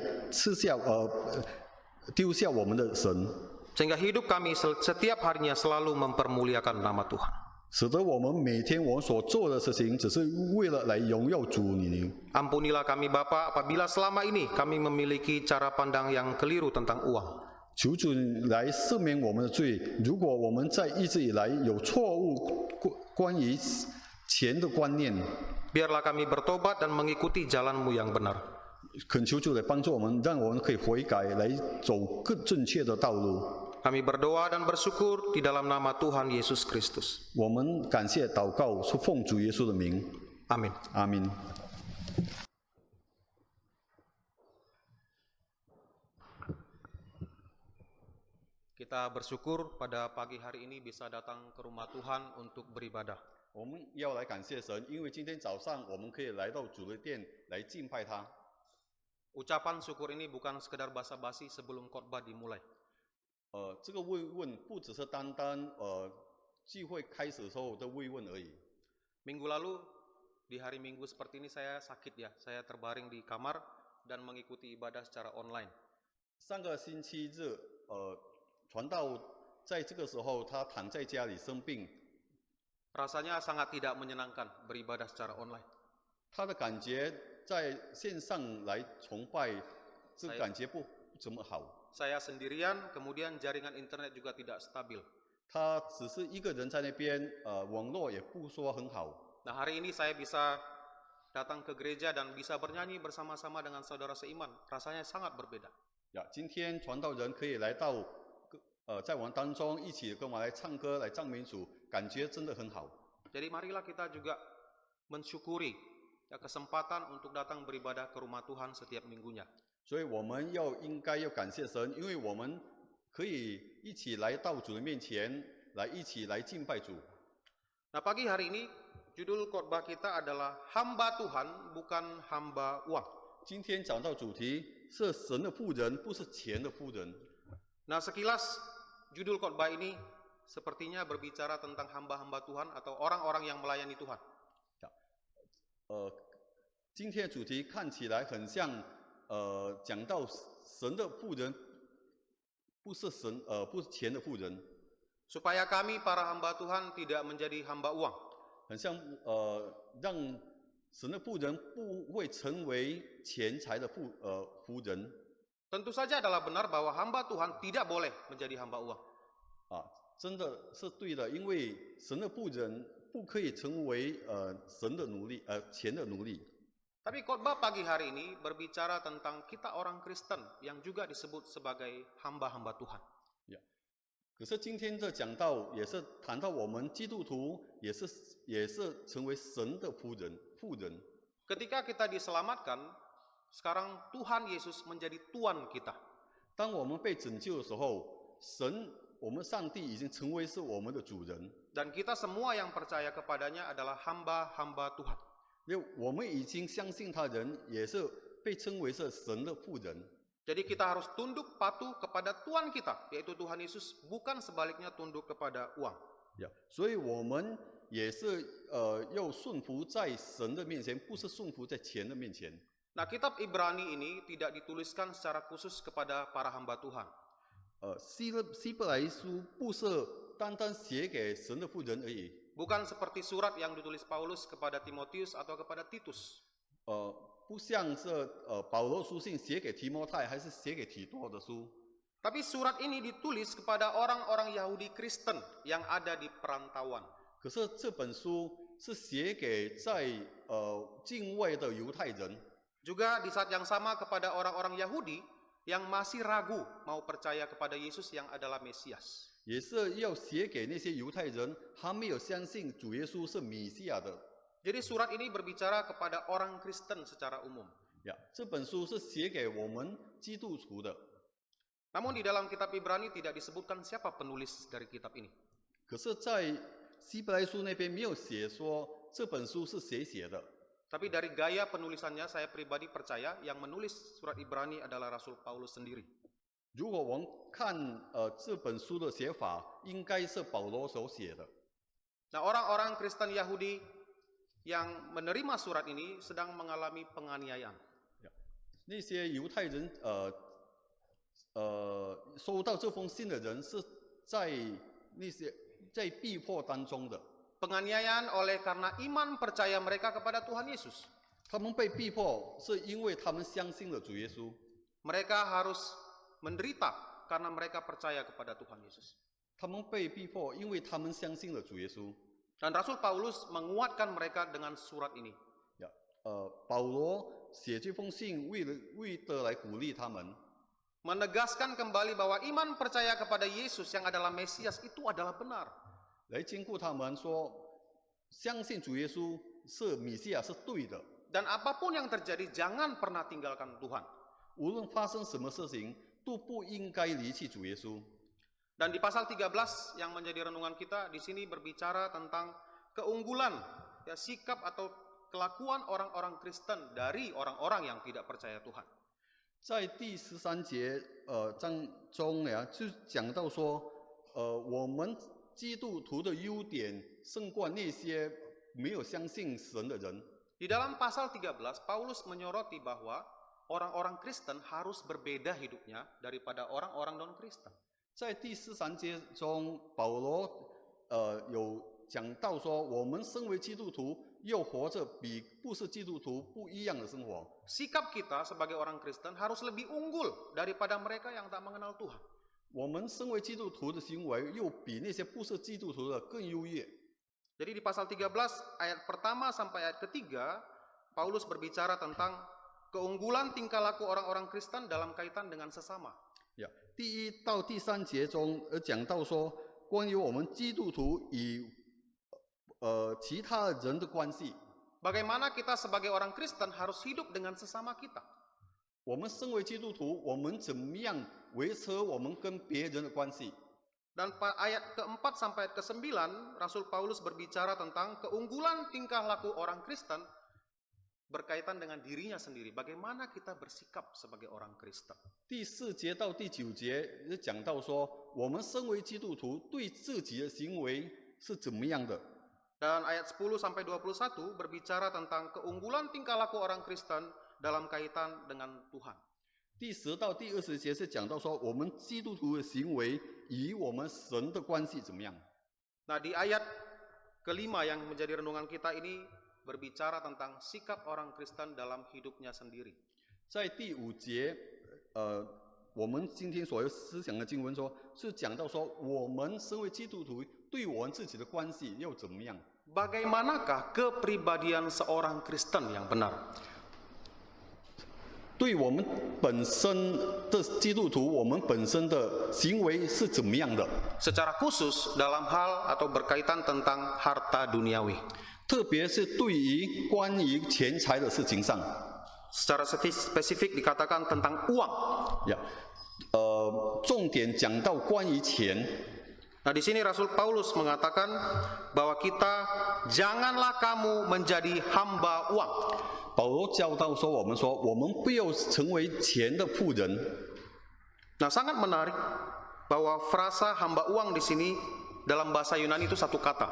丢下我们的神。 Sehingga hidup kami setiap harinya selalu mempermuliakan nama Tuhan. 使得我们每天我们所做的事情，只是为了来荣耀主你。 Ampunilah kami Bapa apabila selama ini kami memiliki cara pandang yang keliru tentang uang. 求主来赦免我们的罪。如果我们在一直以来有错误关于钱的观念， Biarlah kami bertobat dan mengikuti jalan-Mu yang benar. 恳求主来帮助我们，让我们可以悔改，来走更正确的道路。 Kami berdoa dan bersyukur di dalam nama Tuhan Yesus Kristus. 我们感谢祷告，是奉主耶稣的名， Amin. 阿明。 Kita bersyukur pada pagi hari ini bisa datang ke rumah Tuhan untuk beribadah. 我们要来感谢神，因为今天早上我们可以来到主的殿来敬拜他。 Ucapan syukur ini bukan sekedar basa-basi sebelum khotbah dimulai. 这个慰问不只是单单聚会开始时候的慰问而已。 Minggu lalu, di hari Minggu seperti ini saya sakit ya. Saya terbaring di kamar dan mengikuti ibadah secara online. 上个星期日，传道在这个时候他躺在家里生病， Rasanya sangat tidak menyenangkan beribadah secara online. 他的感觉在线上来崇拜，这感觉不怎么好。 Saya sendirian, kemudian jaringan internet juga tidak stabil. 他只是一个人在那边，网络也不说很好。 Nah, hari ini saya bisa datang ke gereja dan bisa bernyanyi bersama-sama dengan saudara seiman. Rasanya sangat berbeda. 呀，今天传道人可以来到在我们当中一起跟我们来唱歌、来赞美主，感觉真的很好。 Jadi marilah kita juga mensyukuri ya, kesempatan untuk datang beribadah ke rumah Tuhan setiap minggunya. 所以我们应该要感谢神，因为我们可以一起来到主的面前，一起来敬拜主。 Nah, pagi hari ini judul khotbah kita adalah hamba Tuhan bukan hamba uang. 今天讲到主题是神的仆人，不是钱的仆人。 Nah, sekilas judul khotbah ini sepertinya berbicara tentang hamba-hamba Tuhan atau orang-orang yang melayani Tuhan. 今天的主题看起来很像讲到神的仆人，不是钱的仆人。 Supaya kami para hamba Tuhan tidak menjadi hamba uang. 很像让神的仆人不会成为钱财的仆人。 Tentu saja adalah benar bahwa hamba Tuhan tidak boleh menjadi hamba uang. 真的是对的，因为神的仆人不可以成为神的奴隶，钱的奴隶。 Tapi khotbah pagi hari ini berbicara tentang kita orang Kristen yang juga disebut sebagai hamba-hamba Tuhan. 可是今天这讲道也是谈到我们基督徒也是成为神的仆人。 Ketika kita diselamatkan, sekarang Tuhan Yesus menjadi Tuan kita. 当我们被拯救的时候，我们上帝已经成为是我们的主人。 Dan kita semua yang percaya kepadanya adalah hamba-hamba Tuhan. 因为我们已经相信他人，也是被称为是神的仆人。 Jadi kita harus tunduk patuh kepada Tuhan kita, yaitu Tuhan Yesus, bukan sebaliknya tunduk kepada uang. 所以我们也是要顺服在神的面前，不是顺服在钱的面前。 Nah, kitab Ibrani ini tidak dituliskan secara khusus kepada para hamba Tuhan. 希伯来书不是单单写给神的仆人而已。 Bukan seperti surat yang ditulis Paulus kepada Timotius atau kepada Titus. 不像是保罗书信写给提摩太还是写给提多的书。 Tapi surat ini ditulis kepada orang-orang Yahudi Kristen yang ada di perantauan. 可是这本书是写给在境外的犹太人。 Juga di saat yang sama kepada orang-orang Yahudi yang masih ragu mau percaya kepada Yesus yang adalah Mesias. 也是要写给那些犹太人，还没有相信主耶稣是弥赛亚的。 Jadi surat ini berbicara kepada orang Kristen secara umum. 这本书是写给我们基督徒的。 Namun di dalam kitab Ibrani tidak disebutkan siapa penulis dari kitab ini. 可是，在希伯来书那边没有写说这本书是谁写的。 Tapi dari gaya penulisannya saya pribadi percaya yang menulis surat Ibrani adalah Rasul Paulus sendiri. 如果我们看这本书的写法，应该是保罗所写的。 Nah, orang-orang Kristen Yahudi yang menerima surat ini sedang mengalami penganiayaan. 那些犹太人收到这封信的人是在逼迫当中的。 Penganiayaan oleh karena iman percaya mereka kepada Tuhan Yesus. 他们被逼迫是因为他们相信了主耶稣。 Mereka harus menderita karena mereka percaya kepada Tuhan Yesus. 他们被逼迫，因为他们相信了主耶稣。 Dan Rasul Paulus menguatkan mereka dengan surat ini. 保罗写这封信为的来鼓励他们， Menegaskan kembali bahwa iman percaya kepada Yesus yang adalah Mesias itu adalah benar. 来兼顾他们说，相信主耶稣是弥赛亚是对的。 Dan apapun yang terjadi, jangan pernah tinggalkan Tuhan. 无论发生什么事情，都不应该离弃主耶稣。 Dan di pasal 13 yang menjadi renungan kita di sini berbicara tentang keunggulan, ya, sikap atau kelakuan orang-orang Kristen dari orang-orang yang tidak percaya Tuhan. 在第13节章中呀，就讲到说，我们基督徒的优点胜过那些没有相信神的人。 Di dalam pasal 13, Paulus menyoroti bahwa orang-orang Kristen harus berbeda hidupnya daripada orang-orang non-Kristen. 在第13节中，保罗有讲到说，我们身为基督徒，要活着比不是基督徒不一样的生活。 Sikap kita sebagai orang Kristen harus lebih unggul daripada mereka yang tak mengenal Tuhan. 我们身为基督徒的行为，又比那些不是基督徒的更优越。 Jadi di pasal 13 ayat pertama sampai ayat ketiga, Paulus berbicara tentang keunggulan tingkah laku orang-orang Kristen dalam kaitan dengan sesama. 呀，第1到第3节中讲到说，关于我们基督徒与其他人的关系。 Bagaimana kita sebagai orang Kristen harus hidup dengan sesama kita. 我们身为基督徒，我们怎么样维持我们跟别人的关系？ Dan ayat ke-4 sampai ayat ke-9, Rasul Paulus berbicara tentang keunggulan tingkah laku orang Kristen berkaitan dengan dirinya sendiri. Bagaimana kita bersikap sebagai orang Kristen. 第4节到第9节就讲到说，我们身为基督徒对自己的行为是怎么样的。 Dan ayat 10 sampai 21 berbicara tentang keunggulan tingkah laku orang Kristen dalam kaitan dengan Tuhan. 第10到第20节是讲到说，我们基督徒的行为与我们神的关系怎么样？ Nah, di ayat kelima yang menjadi renungan kita ini berbicara tentang sikap orang Kristen dalam hidupnya sendiri. 在第5节，我们今天所要思想的经文说，是讲到说，我们身为基督徒对我们自己的关系要怎么样？ Bagaimanakah kepribadian seorang Kristen yang benar? 对我们本身的基督徒，我们本身的行为是怎么样的？ Secara khusus dalam hal atau berkaitan tentang harta duniawi. 特别是对于关于钱财的事情上， Secara spesifik dikatakan tentang uang. 呀，重点讲到关于钱。 Nah, di sini Rasul Paulus mengatakan bahwa kita janganlah kamu menjadi hamba uang. 保罗教导说，我们不要成为钱的仆人。 Nah, sangat menarik bahwa frasa hamba uang di sini dalam bahasa Yunani itu satu kata.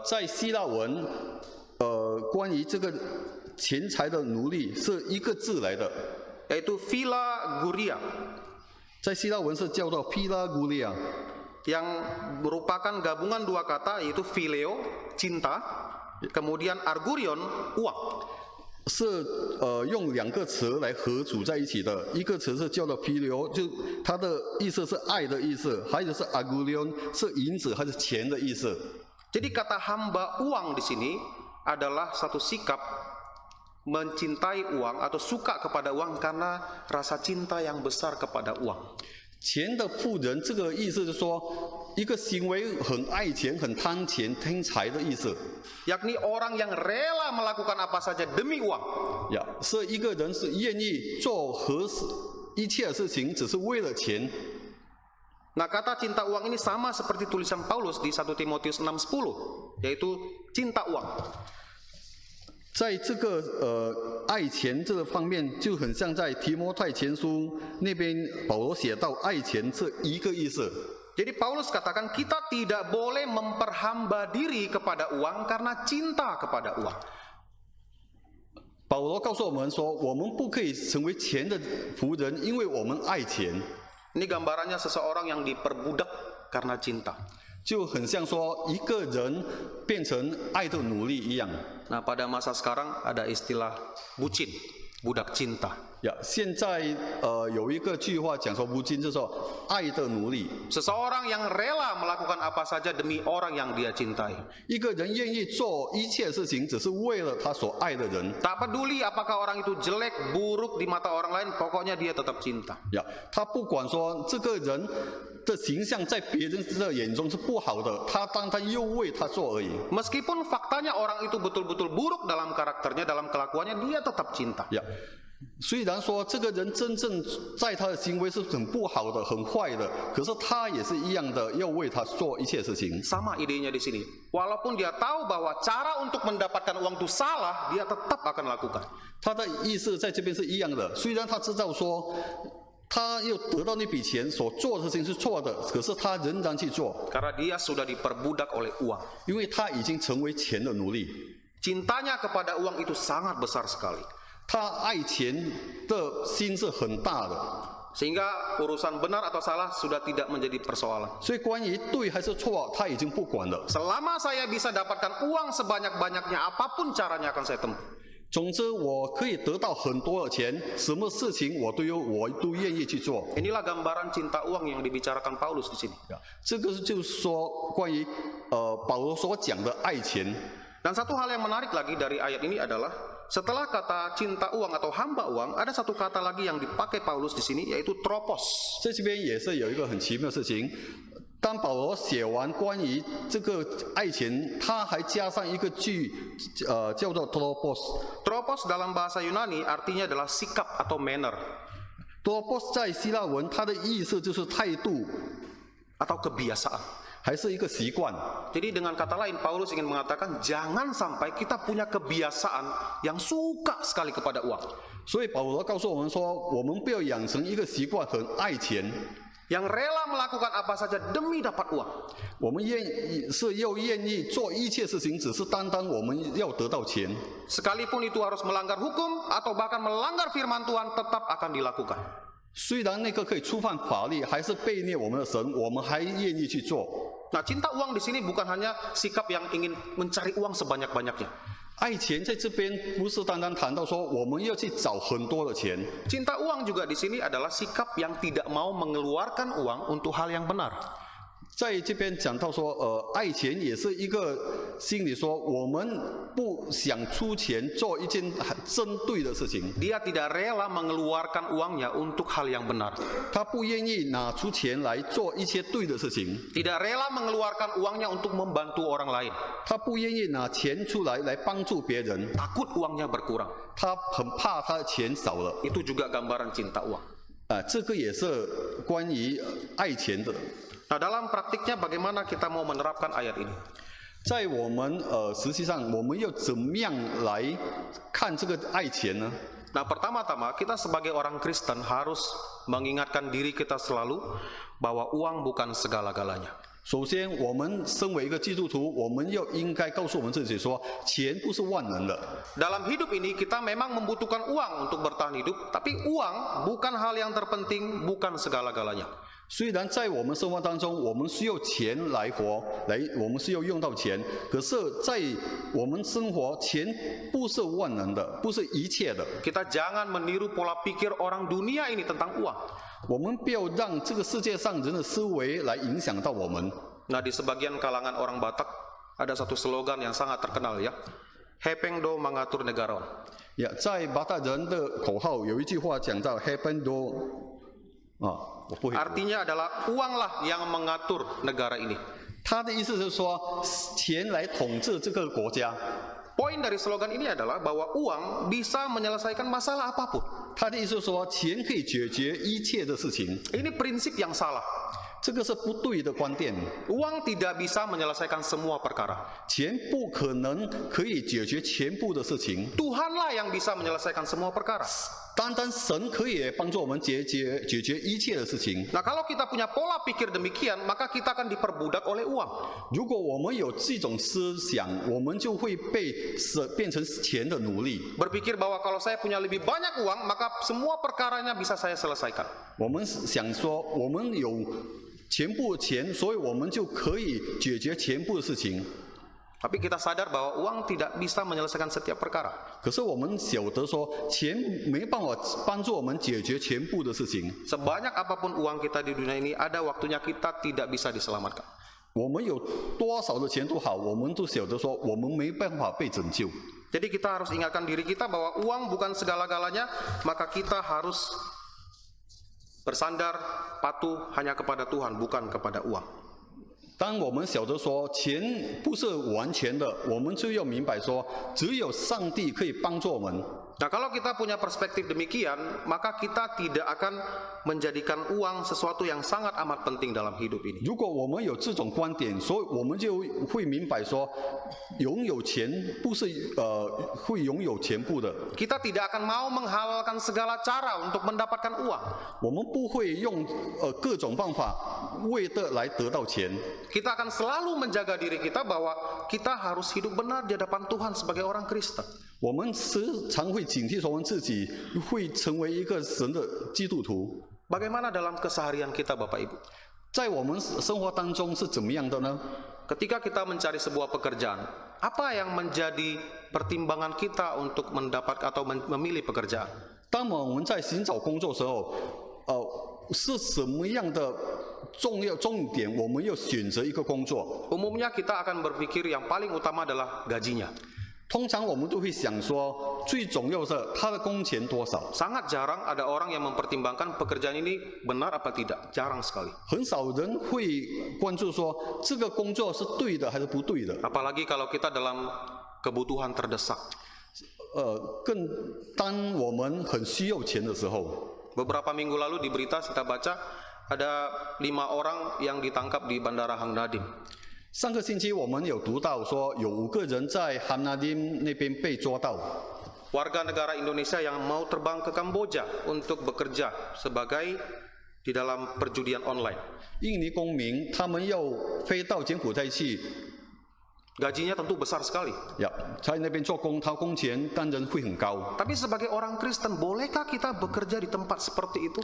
在希腊文，关于这个钱财的奴隶是一个字来的， Yaitu philaguria. 在希腊文是叫做 philaguria， yang merupakan gabungan dua kata yaitu phileo, cinta, kemudian argurion, uang. 是用2个词来合组在一起的，一个词是叫做 phileo， 就它的意思是爱的意思，还有是 argurion 是银子还是钱的意思。 Jadi kata hamba uang di sini adalah satu sikap mencintai uang atau suka kepada uang karena rasa cinta yang besar kepada uang. 钱的富人这个意思是说，一个行为很爱钱、很贪钱、贪财的意思。 Yakni orang yang rela melakukan apa saja demi uang. 呀，是一个人是愿意做一切事情，只是为了钱。 Nah, kata cinta uang ini sama seperti tulisan Paulus di 1 Timotius 6:10, yaitu cinta uang. 在这个爱钱这个方面，就很像在提摩太前书那边保罗写到爱钱是一个意思。 Jadi Paulus katakan kita tidak boleh memperhamba diri kepada uang karena cinta kepada uang. 保罗告诉我们说，我们不可以成为钱的仆人，因为我们爱钱。 Ini gambarannya seseorang yang diperbudak karena cinta. 就很像说一个人变成爱的奴隶一样。 Nah, pada masa sekarang ada istilah bucin, budak cinta. 呀，现在有一个句话讲说，不仅就是说爱的奴隶。 Seseorang yang rela melakukan apa saja demi orang yang dia cintai. 一个人愿意做一切事情，只是为了他所爱的人。 Tak peduli apakah orang itu jelek, buruk di mata orang lain, pokoknya dia tetap cinta. 呀，他不管说这个人的形象在别人的眼中是不好的，他又为他做而已。 Meskipun faktanya orang itu betul-betul buruk dalam karakternya, dalam kelakuannya, dia tetap cinta. 呀，虽然说这个人真正在他的行为是很不好的、很坏的，可是他也是一样的，要为他做一切事情。 Sama idenya di sini. Walaupun dia tahu bahwa cara untuk mendapatkan uang itu salah, dia tetap akan lakukan. 他的意思在这边是一样的，虽然他知道说他要得到那笔钱所做的事情是错的，可是他仍然去做， Karena dia sudah diperbudak oleh uang. 因为他已经成为钱的奴隶。 Cintanya kepada uang itu sangat besar sekali. 他爱钱的心是很大的， Sehingga urusan benar atau salah sudah tidak menjadi persoalan. 所以关于对还是错，他已经不管了。 Selama saya bisa dapatkan uang sebanyak-banyaknya, apapun caranya akan saya tempuh. 总之，我可以得到很多的钱，什么事情我都愿意去做。 Inilah gambaran cinta uang yang dibicarakan Paulus di sini. 这个就是说关于保罗所讲的爱钱。Dan satu hal yang menarik lagi dari ayat ini adalah setelah kata cinta uang atau hamba uang, ada satu kata lagi yang dipakai Paulus di sini, yaitu tropos. 在这边也是有一个很奇妙的事情，当保罗写完关于这个爱情，他还加上一个句，叫做 tropos。 Tropos dalam bahasa Yunani artinya adalah sikap atau manner tropos 在希腊文，它的意思就是态度， atau kebiasaan. 还是一个习惯。 Jadi dengan kata lain, Paulus ingin mengatakan jangan sampai kita punya kebiasaan yang suka sekali kepada uang. 所以保罗告诉我们说，我们不要养成一个习惯，很爱钱。 Yang rela melakukan apa saja demi dapat uang. 我们愿意做一切事情，只是单单我们要得到钱。 Sekalipun itu harus melanggar hukum atau bahkan melanggar firman Tuhan, tetap akan dilakukan. 虽然那个可以触犯法律，还是背逆我们的神，我们还愿意去做。 Nah, cinta uang di sini bukan hanya sikap yang ingin mencari uang sebanyak-banyaknya. 爱钱在这边不是单单谈到说我们要去找很多的钱， Cinta uang juga di sini adalah sikap yang tidak mau mengeluarkan uang untuk hal yang benar. 在这边讲到说，爱钱也是一个心里说，我们不想出钱做一件很针对的事情， Dia tidak rela mengeluarkan uangnya untuk hal yang benar. 他不愿意拿出钱来做一些对的事情， Tidak rela mengeluarkan uangnya untuk membantu orang lain. 他不愿意拿钱出来帮助别人， Takut uangnya berkurang. 他很怕他的钱少了。 Itu juga gambaran cinta uang. 这个也是关于爱钱的。 Nah, dalam praktiknya bagaimana kita mau menerapkan ayat ini? 在我们实际上，我们要怎么样来看这个爱钱呢？ Nah, pertama-tama kita sebagai orang Kristen harus mengingatkan diri kita selalu bahwa uang bukan segala-galanya. 首先，我们身为一个基督徒，我们应该告诉我们自己说，钱不是万能的。 Dalam hidup ini kita memang membutuhkan uang untuk bertahan hidup, tapi uang bukan hal yang terpenting, bukan segala-galanya. 虽然在我们生活当中，我们需要钱来活，我们需要用到钱，可是，在我们生活，钱不是万能的，不是一切的。 Kita jangan meniru pola pikir orang dunia ini tentang uang. 我们不要让这个世界上人的思维来影响到我们。 Nah, di sebagian kalangan orang Batak ada satu slogan yang sangat terkenal ya. Hepeng do mengatur negara. 在巴达人的口号有一句话讲到 “happen do”， 我不会。 Artinya adalah uanglah yang mengatur negara ini. 他的意思是说，钱来统治这个国家。 Poin dari slogan ini adalah bahwa uang bisa menyelesaikan masalah apapun. 他的意思是说，钱可以解决一切的事情。 Ini prinsip yang salah. 这个是不对的观点。 Uang tidak bisa menyelesaikan semua perkara. 钱不可能可以解决全部的事情。 Tuhanlah yang bisa menyelesaikan semua perkara. 单单神可以帮助我们解决一切的事情。 Nah, kalau kita punya pola pikir demikian, maka kita akan diperbudak oleh uang. 如果我们有这种思想，我们就会变成钱的奴隶。 Berpikir bahwa kalau saya punya lebih banyak uang, maka semua perkaranya bisa saya selesaikan. 我们想说，我们有全部钱，所以我们就可以解决全部的事情。 Tapi kita sadar bahwa uang tidak bisa menyelesaikan setiap perkara. 可是我们晓得说，钱没办法帮助我们解决全部的事情。 Sebanyak apapun uang kita di dunia ini, ada waktunya kita tidak bisa diselamatkan. 我们有多少的钱都好，我们都晓得说，我们没办法被拯救。 Jadi kita harus ingatkan diri kita bahwa uang bukan segala-galanya, maka kita harus bersandar patuh hanya kepada Tuhan, bukan kepada uang. 当我们晓得说钱不是完全的，我们就要明白说，只有上帝可以帮助我们。 Nah, kalau kita punya perspektif demikian, maka kita tidak akan menjadikan uang sesuatu yang sangat amat penting dalam hidup ini. 如果我们有这种观点，所以我们就会明白说，拥有钱不是会拥有全部的。 Kita tidak akan mau menghalalkan segala cara untuk mendapatkan uang. 我们不会用各种办法为的来得到钱。 Kita akan selalu menjaga diri kita bahwa kita harus hidup benar di hadapan Tuhan sebagai orang Kristen. 我们时常会警惕说我们自己会成为一个神的基督徒。 Bagaimana dalam keseharian kita, Bapak Ibu? 在我们生活当中是怎么样的呢？ Ketika kita mencari sebuah pekerjaan, apa yang menjadi pertimbangan kita untuk mendapat atau memilih pekerjaan? 当我们在寻找工作的时候，是什么样的重点，我们要选择一个工作。 Umumnya kita akan berpikir yang paling utama adalah gajinya. 通常我们都会想说，最重要是他的工钱多少。 Sangat jarang ada orang yang mempertimbangkan pekerjaan ini benar apa tidak. Jarang sekali. 很少人会关注说这个工作是对的还是不对的。 Apalagi kalau kita dalam kebutuhan terdesak. 当我们很需要钱的时候， Beberapa minggu lalu di berita kita baca ada 5 orang yang ditangkap di Bandara Hang Nadim. 上个星期我们有读到说有5个人在汉纳丁那边被抓到。 Warga negara Indonesia yang mau terbang ke Kamboja untuk bekerja sebagai di dalam perjudian online. 印尼公民他们要飞到柬埔寨去， Gajinya tentu besar sekali. 在那边做工，他工钱当然会很高。 Tapi sebagai orang Kristen, bolehkah kita bekerja di tempat seperti itu?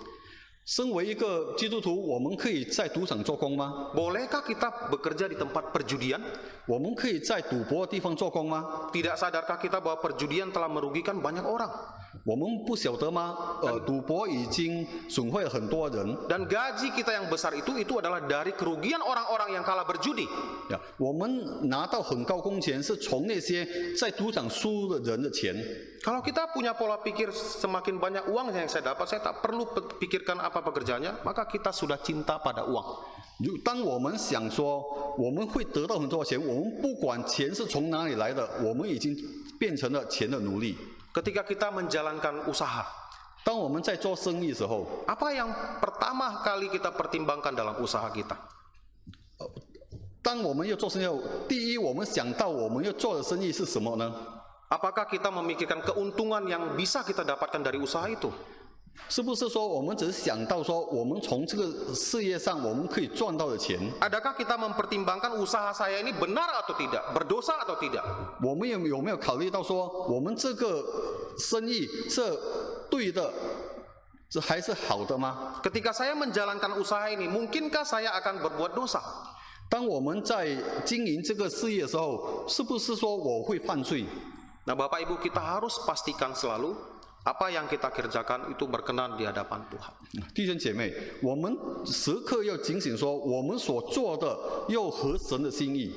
身为一个基督徒，我们可以在赌场做工吗？ Bolehkah kita bekerja di tempat perjudian? 我们可以在赌博的地方做工吗？ Tidak sadarkah kita bahwa perjudian telah merugikan banyak orang? 我们不晓得吗？赌博已经损坏了很多人。 Dan gaji kita yang besar itu adalah dari kerugian orang-orang yang kalah berjudi. 我们拿到很高工钱，是从那些在赌场输的人的钱。 Kalau kita punya pola pikir semakin banyak uang yang saya dapat, saya tak perlu pikirkan apa pekerjaannya, maka kita sudah cinta pada uang. 当我们想说我们会得到很多钱，我们不管钱是从哪里来的，我们已经变成了钱的奴隶。 Ketika kita menjalankan usaha, 当我们在做生意的时候， apa yang pertama kali kita pertimbangkan dalam usaha kita? 当我们要做生意，第一我们想到我们要做的生意是什么呢？ Apakah kita memikirkan keuntungan yang bisa kita dapatkan dari usaha itu? 是不是说我们只是想到说我们从这个事业上我们可以赚到的钱？ Adakah kita mempertimbangkan usaha saya ini benar atau tidak, berdosa atau tidak? 我们有没有考虑到说我们这个生意是对的，这还是好的吗？ Ketika saya menjalankan usaha ini, mungkinkah saya akan berbuat dosa? 当我们在经营这个事业的时候，是不是说我会犯罪？ Nah, Bapak Ibu, kita harus pastikan selalu apa yang kita kerjakan itu berkenan di hadapan Tuhan. 弟兄姐妹，我们时刻要警醒说，我们所做的要合神的心意。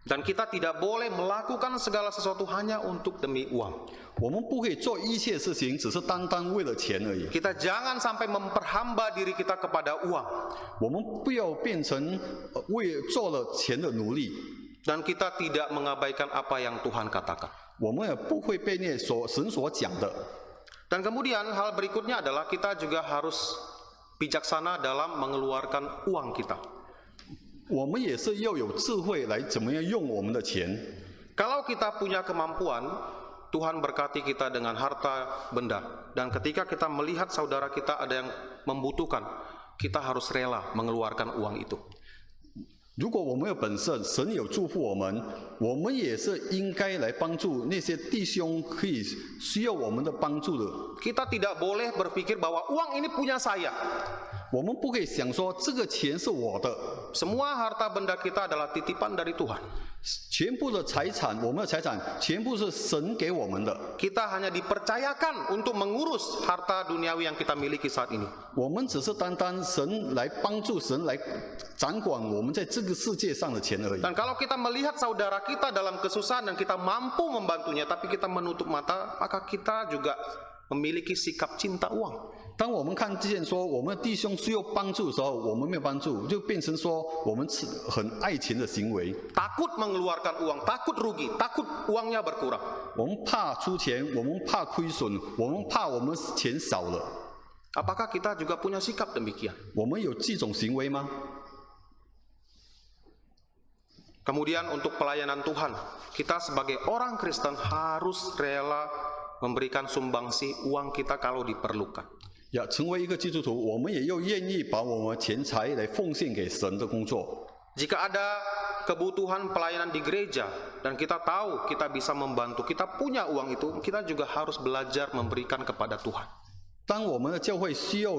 Dan kita tidak boleh melakukan segala sesuatu hanya untuk demi uang. 我们不可以做一切事情，只是单单为了钱而已。 Kita jangan sampai memperhamba diri kita kepada uang. 我们不要变成为做了钱的奴隶， Dan kita tidak mengabaikan apa yang Tuhan katakan. 我们也不会被那神所讲的。 Dan kemudian hal berikutnya adalah kita juga harus bijaksana dalam mengeluarkan uang kita. 我们也是要有智慧来怎么样用我们的钱。 Kalau kita punya kemampuan, Tuhan berkati kita dengan harta benda. Dan ketika kita melihat saudara kita ada yang membutuhkan, kita harus rela mengeluarkan uang itu. 如果我们有本事，神有祝福我们，我们也是应该来帮助那些弟兄可以需要我们的帮助的。 Kita tidak boleh berpikir bahwa uang ini punya saya. 我们不可以想说这个钱是我的， Semua harta benda kita adalah titipan dari Tuhan. 全部的财产，我们的财产全部是神给我们的。 Kita hanya dipercayakan untuk mengurus harta duniawi yang kita miliki saat ini. 我们只是单单神来帮助神来掌管我们在这个世界上的钱而已。 Dan kalau kita melihat saudara kita dalam kesusahan dan kita mampu membantunya, tapi kita menutup mata, maka kita juga memiliki sikap cinta uang. 当我们看见说我们的弟兄需要帮助的时候，我们没有帮助，就变成说我们是很爱钱的行为。 Takut mengeluarkan uang, takut rugi, takut uangnya berkurang. 我们怕出钱，我们怕亏损，我们怕我们钱少了。 Apakah kita juga punya sikap demikian? 我们有这种行为吗？ Kemudian untuk pelayanan Tuhan, kita sebagai orang Kristen harus rela memberikan sumbangsi uang kita kalau diperlukan. 要成为一个基督徒，我们也要愿意把我们钱财来奉献给神的工作。 Jika ada kebutuhan pelayanan di gereja dan kita tahu kita bisa membantu, kita punya uang itu, kita juga harus belajar memberikan kepada Tuhan. 当我们的教会需要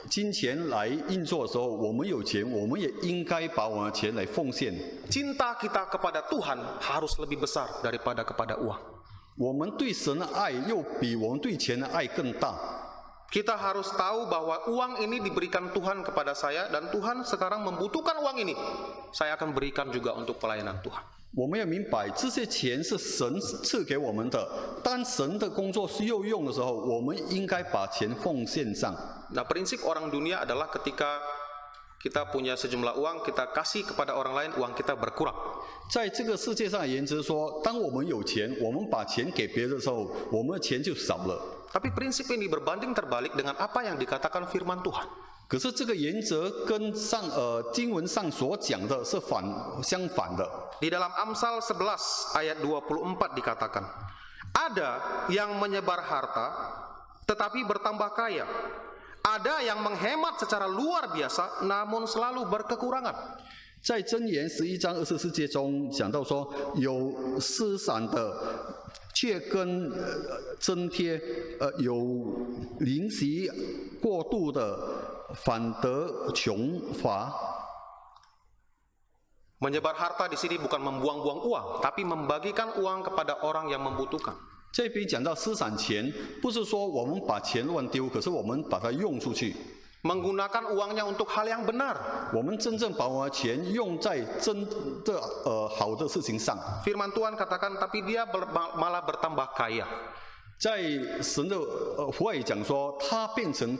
金钱来运作的时候，我们有钱，我们也应该把我们的钱来奉献。 Cinta kita kepada Tuhan harus lebih besar daripada kepada uang. 我们对神的爱又比我们对钱的爱更大。Kita harus tahu bahwa uang ini diberikan Tuhan kepada saya dan Tuhan sekarang membutuhkan uang ini. Saya akan berikan juga untuk pelayanan Tuhan. 我们要明白，这些钱是神赐给我们的。当神的工作需要用的时候，我们应该把钱奉献上。 Nah, prinsip orang dunia adalah ketika kita punya sejumlah uang, kita kasih kepada orang lain, uang kita berkurang. 在这个世界上的原则说，当我们有钱，我们把钱给别人的时候，我们的钱就少了。 Tapi prinsip ini berbanding terbalik dengan apa yang dikatakan firman Tuhan. 可是这个原则跟经文上所讲的是相反的。 Di dalam Amsal 11 ayat 24 dikatakan, ada yang menyebar harta tetapi bertambah kaya. Ada yang menghemat secara luar biasa namun selalu berkekurangan. 在箴言11章24节中讲到说，有施散的，却跟增添；有吝惜过度的，反得穷乏。 Menyebar harta di sini bukan membuang-buang uang, tapi membagikan uang kepada orang yang membutuhkan. 这边讲到施散钱，不是说我们把钱乱丢，可是我们把它用出去。 Menggunakan uangnya untuk hal yang benar. 我们真正把我们的钱用在真的好的事情上。 Firman Tuhan katakan, tapi dia malah bertambah kaya. 在神的话语讲说，他变成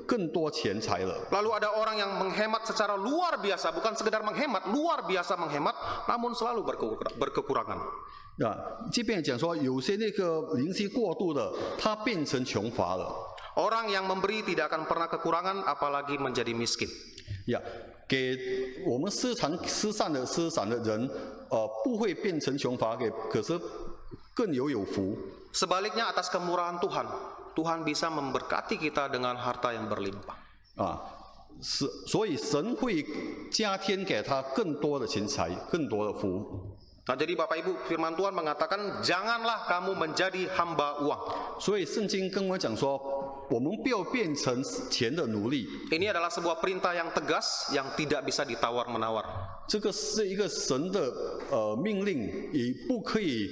更多钱财了。 Lalu ada orang yang menghemat secara luar biasa, bukan sekedar menghemat, luar biasa menghemat, namun selalu berkekurangan. 即便讲说有些那个灵性过度的，他变成穷乏了。 Orang yang memberi tidak akan pernah kekurangan, apalagi menjadi miskin. 给我们施散的人，不会变成穷乏，可是更有福。 Sebaliknya atas kemurahan Tuhan, Tuhan bisa memberkati kita dengan harta yang berlimpah. 所以神会加添给他更多的钱财，更多的福。 Nah, jadi Bapak Ibu, firman Tuhan mengatakan, janganlah kamu menjadi hamba uang. 所以圣经跟我们讲说，我们不要变成钱的奴隶。 Ini adalah sebuah perintah yang tegas, yang tidak bisa ditawar-menawar. 这个是一个神的命令，也不可以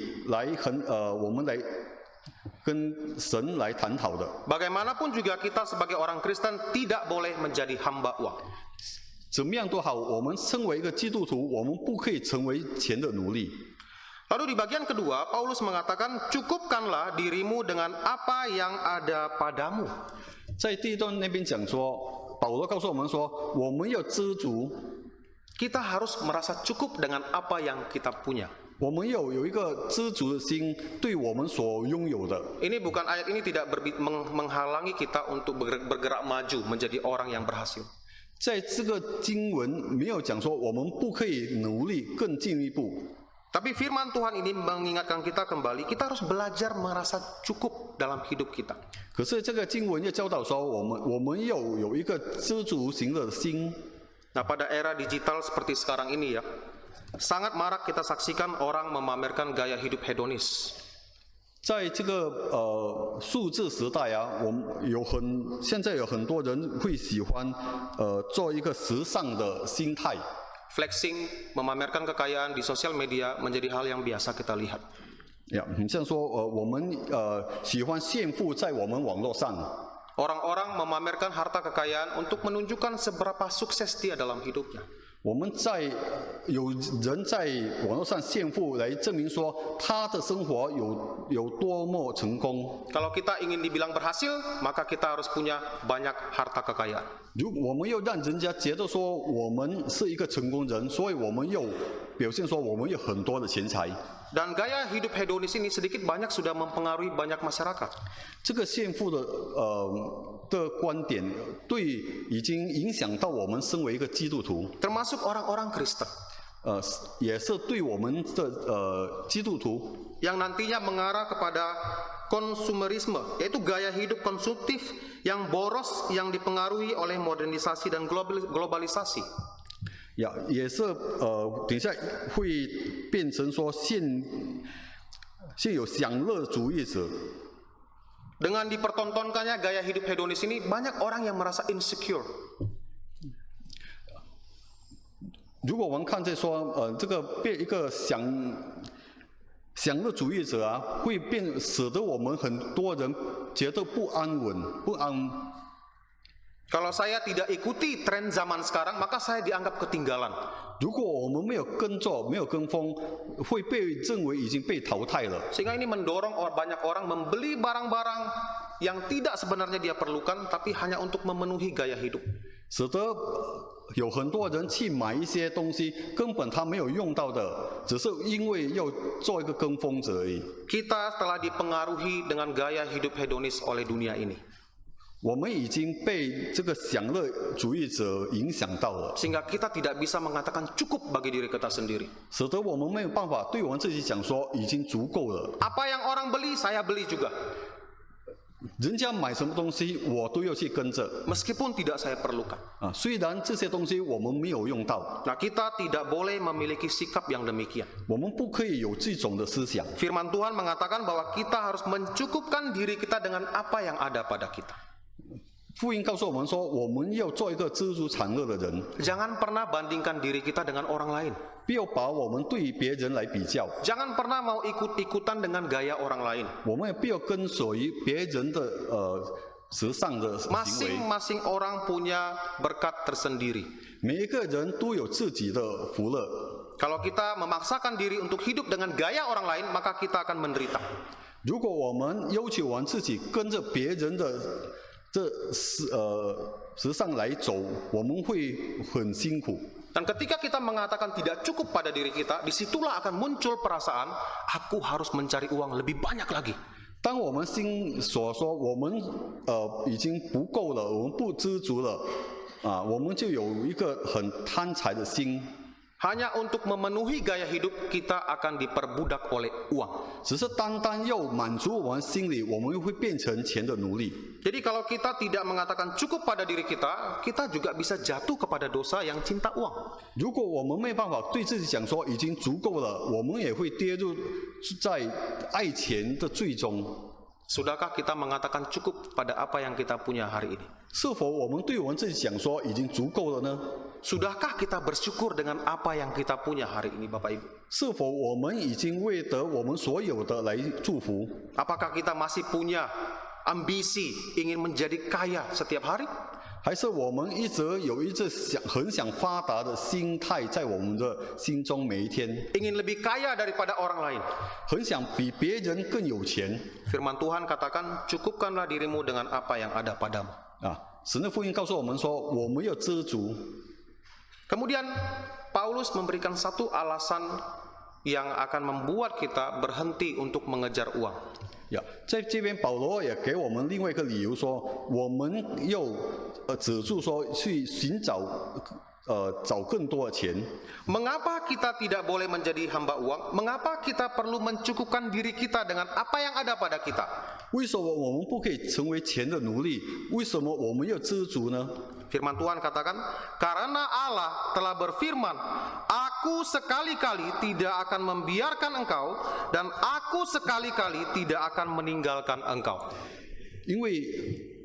我们来跟神来探讨的。 Bagaimanapun juga kita sebagai orang Kristen tidak boleh menjadi hamba uang. 怎么样都好，我们身为一个基督徒，我们不可以成为钱的奴隶。 Lalu di bagian kedua, Paulus mengatakan, cukupkanlah dirimu dengan apa yang ada padamu. 在第一段那边讲说，保罗告诉我们说，我们要知足， Kita harus merasa cukup dengan apa yang kita punya. 我们要有一个知足的心，对我们所拥有的。 Ini bukan ayat ini tidak menghalangi kita untuk bergerak maju menjadi orang yang berhasil. 在这个经文没有讲说我们不可以努力更进一步。 Tapi firman Tuhan ini mengingatkan kita kembali, kita harus belajar merasa cukup dalam hidup kita. 可是这个经文又教导说，我们要有一个知足型的心。 Nah, pada era digital seperti sekarang ini ya, sangat marak kita saksikan orang memamerkan gaya hidup hedonis. 在这个数字时代啊，现在有很多人会喜欢做一个时尚的心态。 Flexing, memamerkan kekayaan di sosial media menjadi hal yang biasa kita lihat. 你像说我们喜欢炫富在我们网络上。 Orang-orang memamerkan harta kekayaan untuk menunjukkan seberapa sukses dia dalam hidupnya. 我们有人在网络上炫富来证明说他的生活有多么成功。 Kalau kita ingin dibilang berhasil, maka kita harus punya banyak harta kekayaan. 如果我们要让人家觉得说我们是一个成功人，所以我们要表现说我们有很多的钱财。 Dan gaya hidup hedonis ini sedikit banyak sudah mempengaruhi banyak masyarakat. 这个炫富的观点，已经影响到我们身为一个基督徒， Termasuk orang-orang Kristen. 也是对我们的基督徒， Yang nantinya mengarah kepada konsumerisme, yaitu gaya hidup konsumtif yang boros yang dipengaruhi oleh modernisasi dan globalisasi. 也是等一下会变成说现有享乐主义者。 Dengan dipertontonkannya gaya hidup hedonis ini, banyak orang yang merasa insecure. 如果我们看在说这个变一个享乐主义者啊，会使得我们很多人觉得不安稳、不安。 Kalau saya tidak ikuti tren zaman sekarang, maka saya dianggap ketinggalan. 如果我们没有跟着、没有跟风，会被认为已经被淘汰了。 Sehingga ini mendorong banyak orang membeli barang-barang yang tidak sebenarnya dia perlukan, tapi hanya untuk memenuhi gaya hidup. 使得有很多人去买一些东西，根本他没有用到的，只是因为要做一个跟风者而已。 Kita telah dipengaruhi dengan gaya hidup hedonis oleh dunia ini. 我们已经被这个享乐主义者影响到了， Sehingga kita tidak bisa mengatakan cukup bagi diri kita sendiri. 使得我们没有办法对我们自己讲说已经足够了。 Apa yang orang beli, saya beli juga. 人家买什么东西，我都要去跟着 Meskipun tidak saya perlukan. 啊。虽然这些东西我们没有用到， Nah, kita tidak boleh memiliki sikap yang demikian. 我们不可以有这种的思想。 Firman Tuhan mengatakan bahwa kita harus mencukupkan diri kita dengan apa yang ada pada kita. 福音告诉我们说，我们要做一个知足常乐的人， Jangan pernah bandingkan diri kita dengan orang lain. 不要把我们对别人来比较， Jangan pernah mau ikut-ikutan dengan gaya orang lain. 我们也不要跟随别人的时尚的行为。 Masing-masing orang punya berkat tersendiri. 每一个人都有自己的福乐。 Kalau kita memaksakan diri untuk hidup dengan gaya orang lain, maka kita akan menderita. 如果我们要求我们自己跟着别人的时尚来走，我们会很辛苦。 Dan ketika kita mengatakan tidak cukup pada diri kita, disitulah akan muncul perasaan, aku harus mencari uang lebih banyak lagi. 当我们心所说我们已经不够了，我们不知足了啊，我们就有一个很贪财的心。 Hanya untuk memenuhi gaya hidup, kita akan diperbudak oleh uang. 只是单单要满足我们心里，我们会变成钱的奴隶。 Jadi kalau kita tidak mengatakan cukup pada diri kita, kita juga bisa jatuh kepada dosa yang cinta uang. 如果我们没办法对自己讲说已经足够了，我们也会跌入在爱钱的罪中。 Sudahkah kita mengatakan cukup pada apa yang kita punya hari ini? 是否我们对我们自己讲说已经足够了呢？ Sudahkah kita bersyukur dengan apa yang kita punya hari ini, Bapak Ibu? 是否我们已经为得我们所有的来祝福？ Apakah kita masih punya ambisi ingin menjadi kaya setiap hari? 还是我们一直有一直很想发达的心态在我们的心中每一天， Ingin lebih kaya daripada orang lain? 很想比别人更有钱 Firman Tuhan katakan, cukupkanlah dirimu dengan apa yang ada padamu. 啊！神的福音告诉我们说，我们要知足。 Kemudian Paulus memberikan satu alasan yang akan membuat kita berhenti untuk mengejar uang. 呀，在这边保罗也给我们另外一个理由说，我们要止住说去寻找找更多的钱。 Mengapa kita tidak boleh menjadi hamba uang? Mengapa kita perlu mencukupkan diri kita dengan apa yang ada pada kita? 为什么我们不可以成为钱的奴隶？为什么我们要知足呢？ Firman Tuhan katakan, karena Allah telah berfirman, aku sekali-kali tidak akan membiarkan engkau, dan aku sekali-kali tidak akan meninggalkan engkau. 因为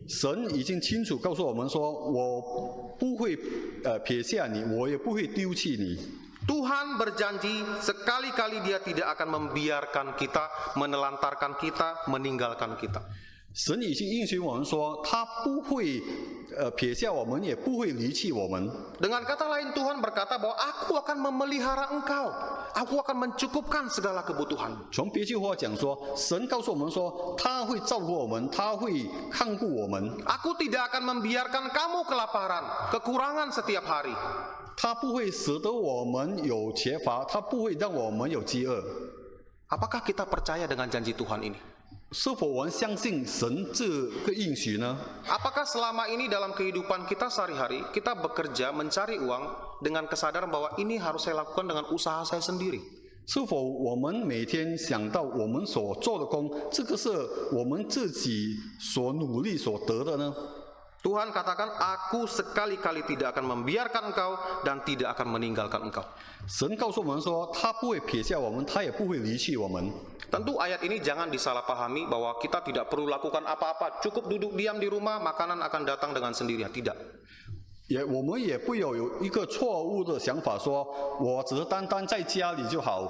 神已经清楚告诉我们说，我不会撇下你，我也不会丢弃你。 Tuhan berjanji sekali-kali Dia tidak akan membiarkan kita, menelantarkan kita, meninggalkan kita. 神已经应许我们说，他不会撇下我们，也不会离弃我们。 Dengan kata lain, Tuhan berkata bahwa aku akan memelihara engkau, aku akan mencukupkan segala kebutuhan. 从别句话讲说，神告诉我们说，他会照顾我们，他会看顾我们， Aku tidak akan membiarkan kamu kelaparan, kekurangan setiap hari. 他不会使得我们有缺乏，他不会让我们有饥饿。 Apakah kita percaya dengan janji Tuhan ini? 是否我们相信神这个应许呢？ Apakah selama ini dalam kehidupan kita sehari-hari, kita bekerja mencari uang dengan kesadaran bahwa ini harus saya lakukan dengan usaha saya sendiri? 是否我们每天想到我们所做的工，这个是我们自己所努力所得的呢？ Tuhan katakan, aku sekali-kali tidak akan membiarkan engkau dan tidak akan meninggalkan engkau. 神告诉我们说，他不会撇下我们，他也不会离弃我们。 Tentu ayat ini jangan disalahpahami bahwa kita tidak perlu lakukan apa-apa, cukup duduk diam di rumah, makanan akan datang dengan sendirinya. Tidak. 我们也不有一个错误的想法说，我只是单单在家里就好，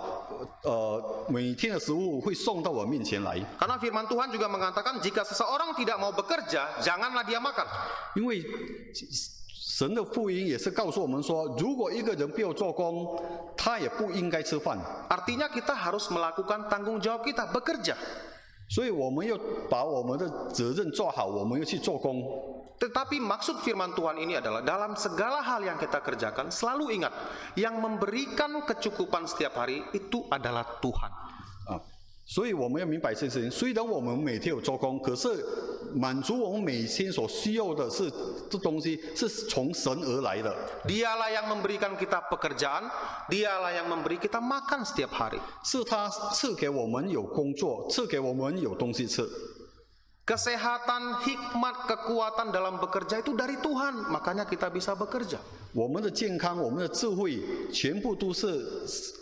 每天的食物会送到我面前来。 Karena firman Tuhan juga mengatakan jika seseorang tidak mau bekerja, janganlah dia makan. 因为神的福音也是告诉我们说，如果一个人不要做工，他也不应该吃饭。 Artinya kita harus melakukan tanggung jawab kita, bekerja. 所以我们要把我们的责任做好，我们要去做工。 Tetapi maksud firman Tuhan ini adalah dalam segala hal yang kita kerjakan, selalu ingat, yang memberikan kecukupan setiap hari itu adalah Tuhan. 所以我们要明白这件事情。虽然我们每天有做工，可是满足我们每天所需要的是这东西是从神而来的。 Dialah yang memberikan kita pekerjaan, dialah yang memberi kita makan setiap hari. 是他赐给我们有工作，赐给我们有东西吃。 Kesehatan, hikmat, kekuatan dalam bekerja itu dari Tuhan, makanya kita bisa bekerja. 我们的健康，我们的智慧，全部都是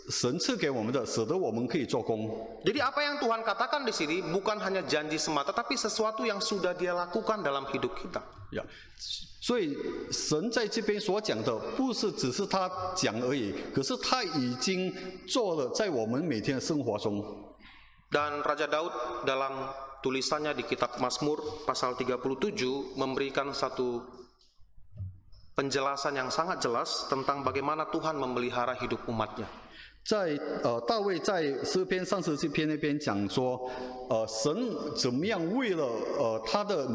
神赐给我们的，使得我们可以做工。 Jadi apa yang Tuhan katakan di sini bukan hanya janji semata, tapi sesuatu yang sudah Dia lakukan dalam hidup kita. 呀，所以神在这边所讲的，不是只是他讲而已，可是他已经做了在我们每天的生活中。 Dan Raja Daud dalam tulisannya di kitab Mazmur pasal 37 memberikan satu penjelasan yang sangat jelas tentang bagaimana Tuhan memelihara hidup umatnya. 在大卫在诗篇37篇那边讲说，神怎么样为了他的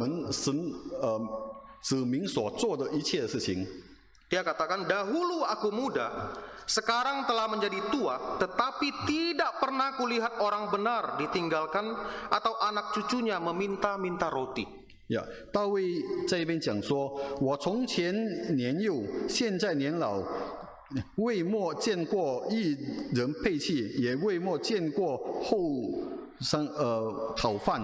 子民所做的一切的事情。 Dia katakan, dahulu aku muda, sekarang telah menjadi tua, tetapi tidak pernah kulihat orang benar ditinggalkan atau anak cucunya meminta-minta roti. 呀，大卫在一边讲说：“我从前年幼，现在年老，未莫见过一人配器，也未莫见过后生讨饭。”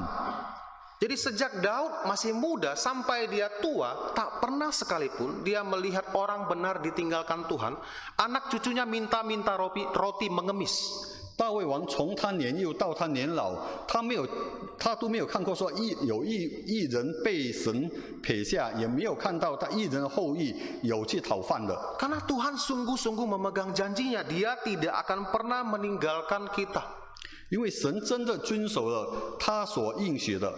Jadi sejak Daud masih muda sampai dia tua, tak pernah sekalipun dia melihat orang benar ditinggalkan Tuhan, anak cucunya minta-minta roti mengemis. 大卫王从他年幼到他年老，他都没有看过说有一人被神撇下，也没有看到他一人的后裔有去讨饭的。 Karena Tuhan sungguh-sungguh memegang janjinya, Dia tidak akan pernah meninggalkan kita. 因为神真的遵守了他所应许的。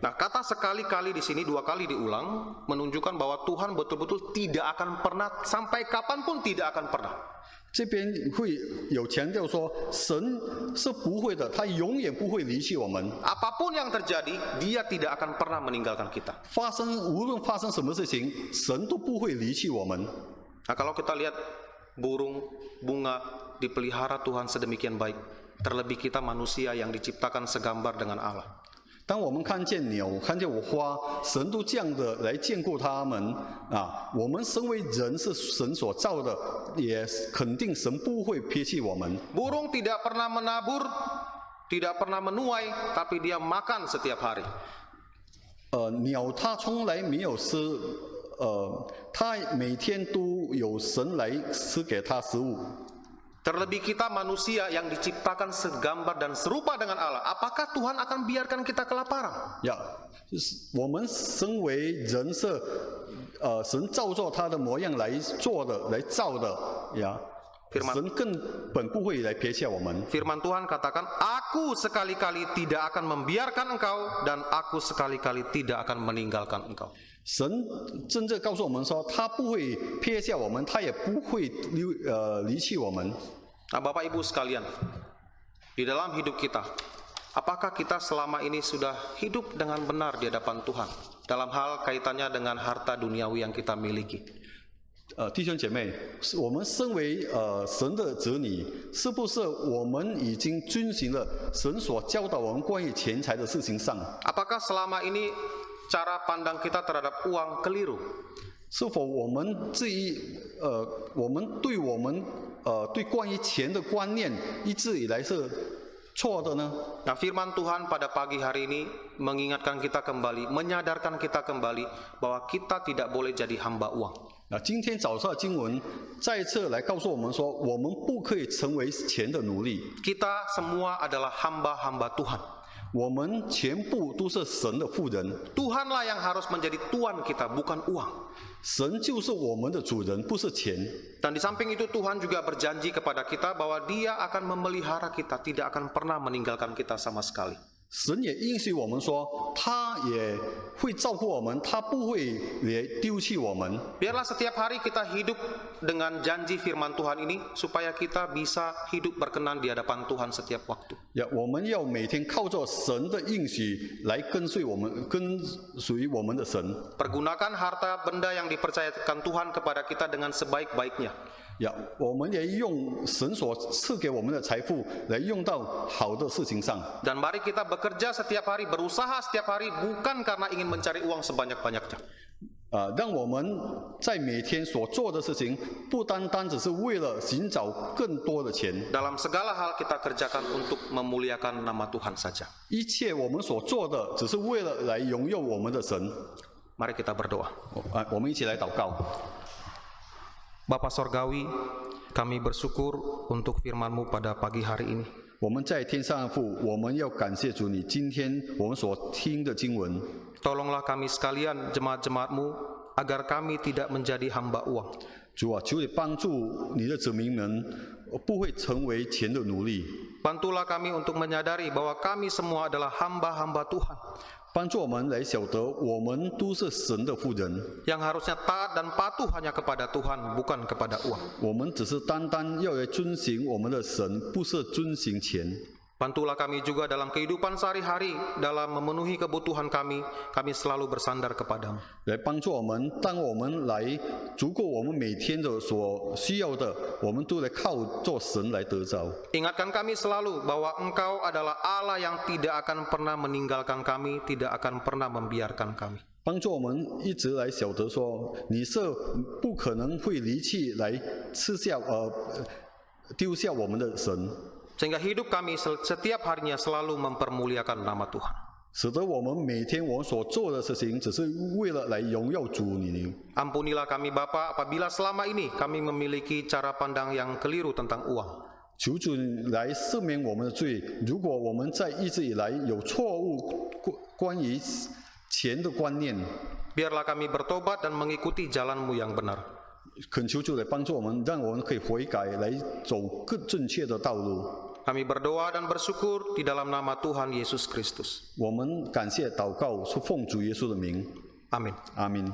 Nah, kata sekali-kali di sini 2 kali diulang menunjukkan bahwa Tuhan betul-betul tidak akan pernah, sampai kapanpun tidak akan pernah. 这边会有强调说，神是不会的，他永远不会离弃我们。 Apapun yang terjadi, Dia tidak akan pernah meninggalkan kita. 无论发生什么事情，神都不会离弃我们。 Nah, kalau kita lihat burung, bunga dipelihara Tuhan sedemikian baik, terlebih kita manusia yang diciptakan segambar dengan Allah. 当我们看见鸟，看见花，神都这样的来眷顾他们啊！我们身为人是神所造的，也肯定神不会撇弃我们。 Burung tidak pernah menabur, tidak pernah menuai, tapi dia makan setiap hari. 鸟它从来没有吃，它每天都有神来吃给它食物。 Terlebih kita manusia yang diciptakan segambar dan serupa dengan Allah. Apakah Tuhan akan biarkan kita kelaparan? 呀，我们身为人是，神照着他的模样来做的，来造的呀。神根本不会来撇下我们。 Firman Tuhan katakan, Aku sekali-kali tidak akan membiarkan engkau dan aku sekali-kali tidak akan meninggalkan engkau. 神真正告诉我们说，他不会撇下我们，他也不会离弃我们。 Nah, Bapak Ibu sekalian, di dalam hidup kita, apakah kita selama ini sudah hidup dengan benar di hadapan Tuhan dalam hal kaitannya dengan harta duniawi yang kita miliki? 弟兄姐妹，我们身为神的子女，是不是我们已经遵循了神所教导我们关于钱财的事情上？ Apakah selama ini cara pandang kita terhadap uang keliru? 是否我们对关于钱的观念一直以来是错的呢？ Nah, firman Tuhan pada pagi hari ini mengingatkan kita kembali, menyadarkan kita kembali bahwa kita tidak boleh jadi hamba uang. 今天早上的经文再次来告诉我们说，我们不可以成为钱的奴隶。 Kita semua adalah hamba-hamba Tuhan. 我们全部都是神的妇人， Tuhanlah yang harus menjadi tuan kita, bukan uang. 神就是我们的主人，不是钱。 Dan di samping itu Tuhan juga berjanji kepada kita bahwa Dia akan memelihara kita, tidak akan pernah meninggalkan kita sama sekali. 神也应许我们说，他也会照顾我们，他不会也丢弃我们。 Biarlah setiap hari kita hidup dengan janji firman Tuhan ini, supaya kita bisa hidup berkenan di hadapan Tuhan setiap waktu. 我们要每天靠着神的应许来跟随我们的神。 Pergunakan harta benda yang dipercayakan Tuhan kepada kita dengan sebaik-baiknya. 我们也用神所赐给我们的财富来用到好的事情上。 Dan mari kita bekerja setiap hari, berusaha setiap hari, bukan karena ingin mencari uang sebanyak-banyaknya. 让我们在每天所做的事情，不单单只是为了寻找更多的钱。 Dalam segala hal kita kerjakan untuk memuliakan nama Tuhan saja. 一切我们所做的，只是为了来荣耀我们的神。 Mari kita berdoa. 我们一起来祷告。 Bapa Sorgawi, kami bersyukur untuk firman-Mu pada pagi hari ini. 我们在天上的父，我们要感谢主你今天我们所听的经文。 Tolonglah kami sekalian, jemaat-jemaat-Mu, agar kami tidak menjadi hamba uang. 主啊，求你帮助你的子民们，不会成为钱的奴隶。 Bantulah kami untuk menyadari bahwa kami semua adalah hamba-hamba Tuhan, 帮助我们来晓得，我们都是神的妇人。 yang harusnya taat dan patuh hanya kepada Tuhan, bukan kepada uang. 我们只是单单要来遵行我们的神，不是遵行钱。 Bantulah kami juga dalam kehidupan sehari-hari, dalam memenuhi kebutuhan kami selalu bersandar kepadamu. 来帮助我们，当我们来足够我们每天的所需要的，我们都来靠做神来得着。 Ingatkan kami selalu bahwa Engkau adalah Allah yang tidak akan pernah meninggalkan kami, tidak akan pernah membiarkan kami. 帮助我们一直来晓得说，你是不可能会离弃来丢下我们的神。 Sehingga hidup kami setiap harinya selalu mempermuliakan nama Tuhan. 使得我们每天我们所做的事情，只是为了来荣耀主你。 Ampunilah kami Bapa apabila selama ini kami memiliki cara pandang yang keliru tentang uang. 求主来赦免我们的罪。如果我们在一直以来有错误关于钱的观念， Biarlah kami bertobat dan mengikuti jalan-Mu yang benar. 恳求主来帮助我们，让我们可以悔改，来走更正确的道路。 Kami berdoa dan bersyukur di dalam nama Tuhan Yesus Kristus. 我们感谢祷告，是奉主耶稣的名。 Amin. Amin。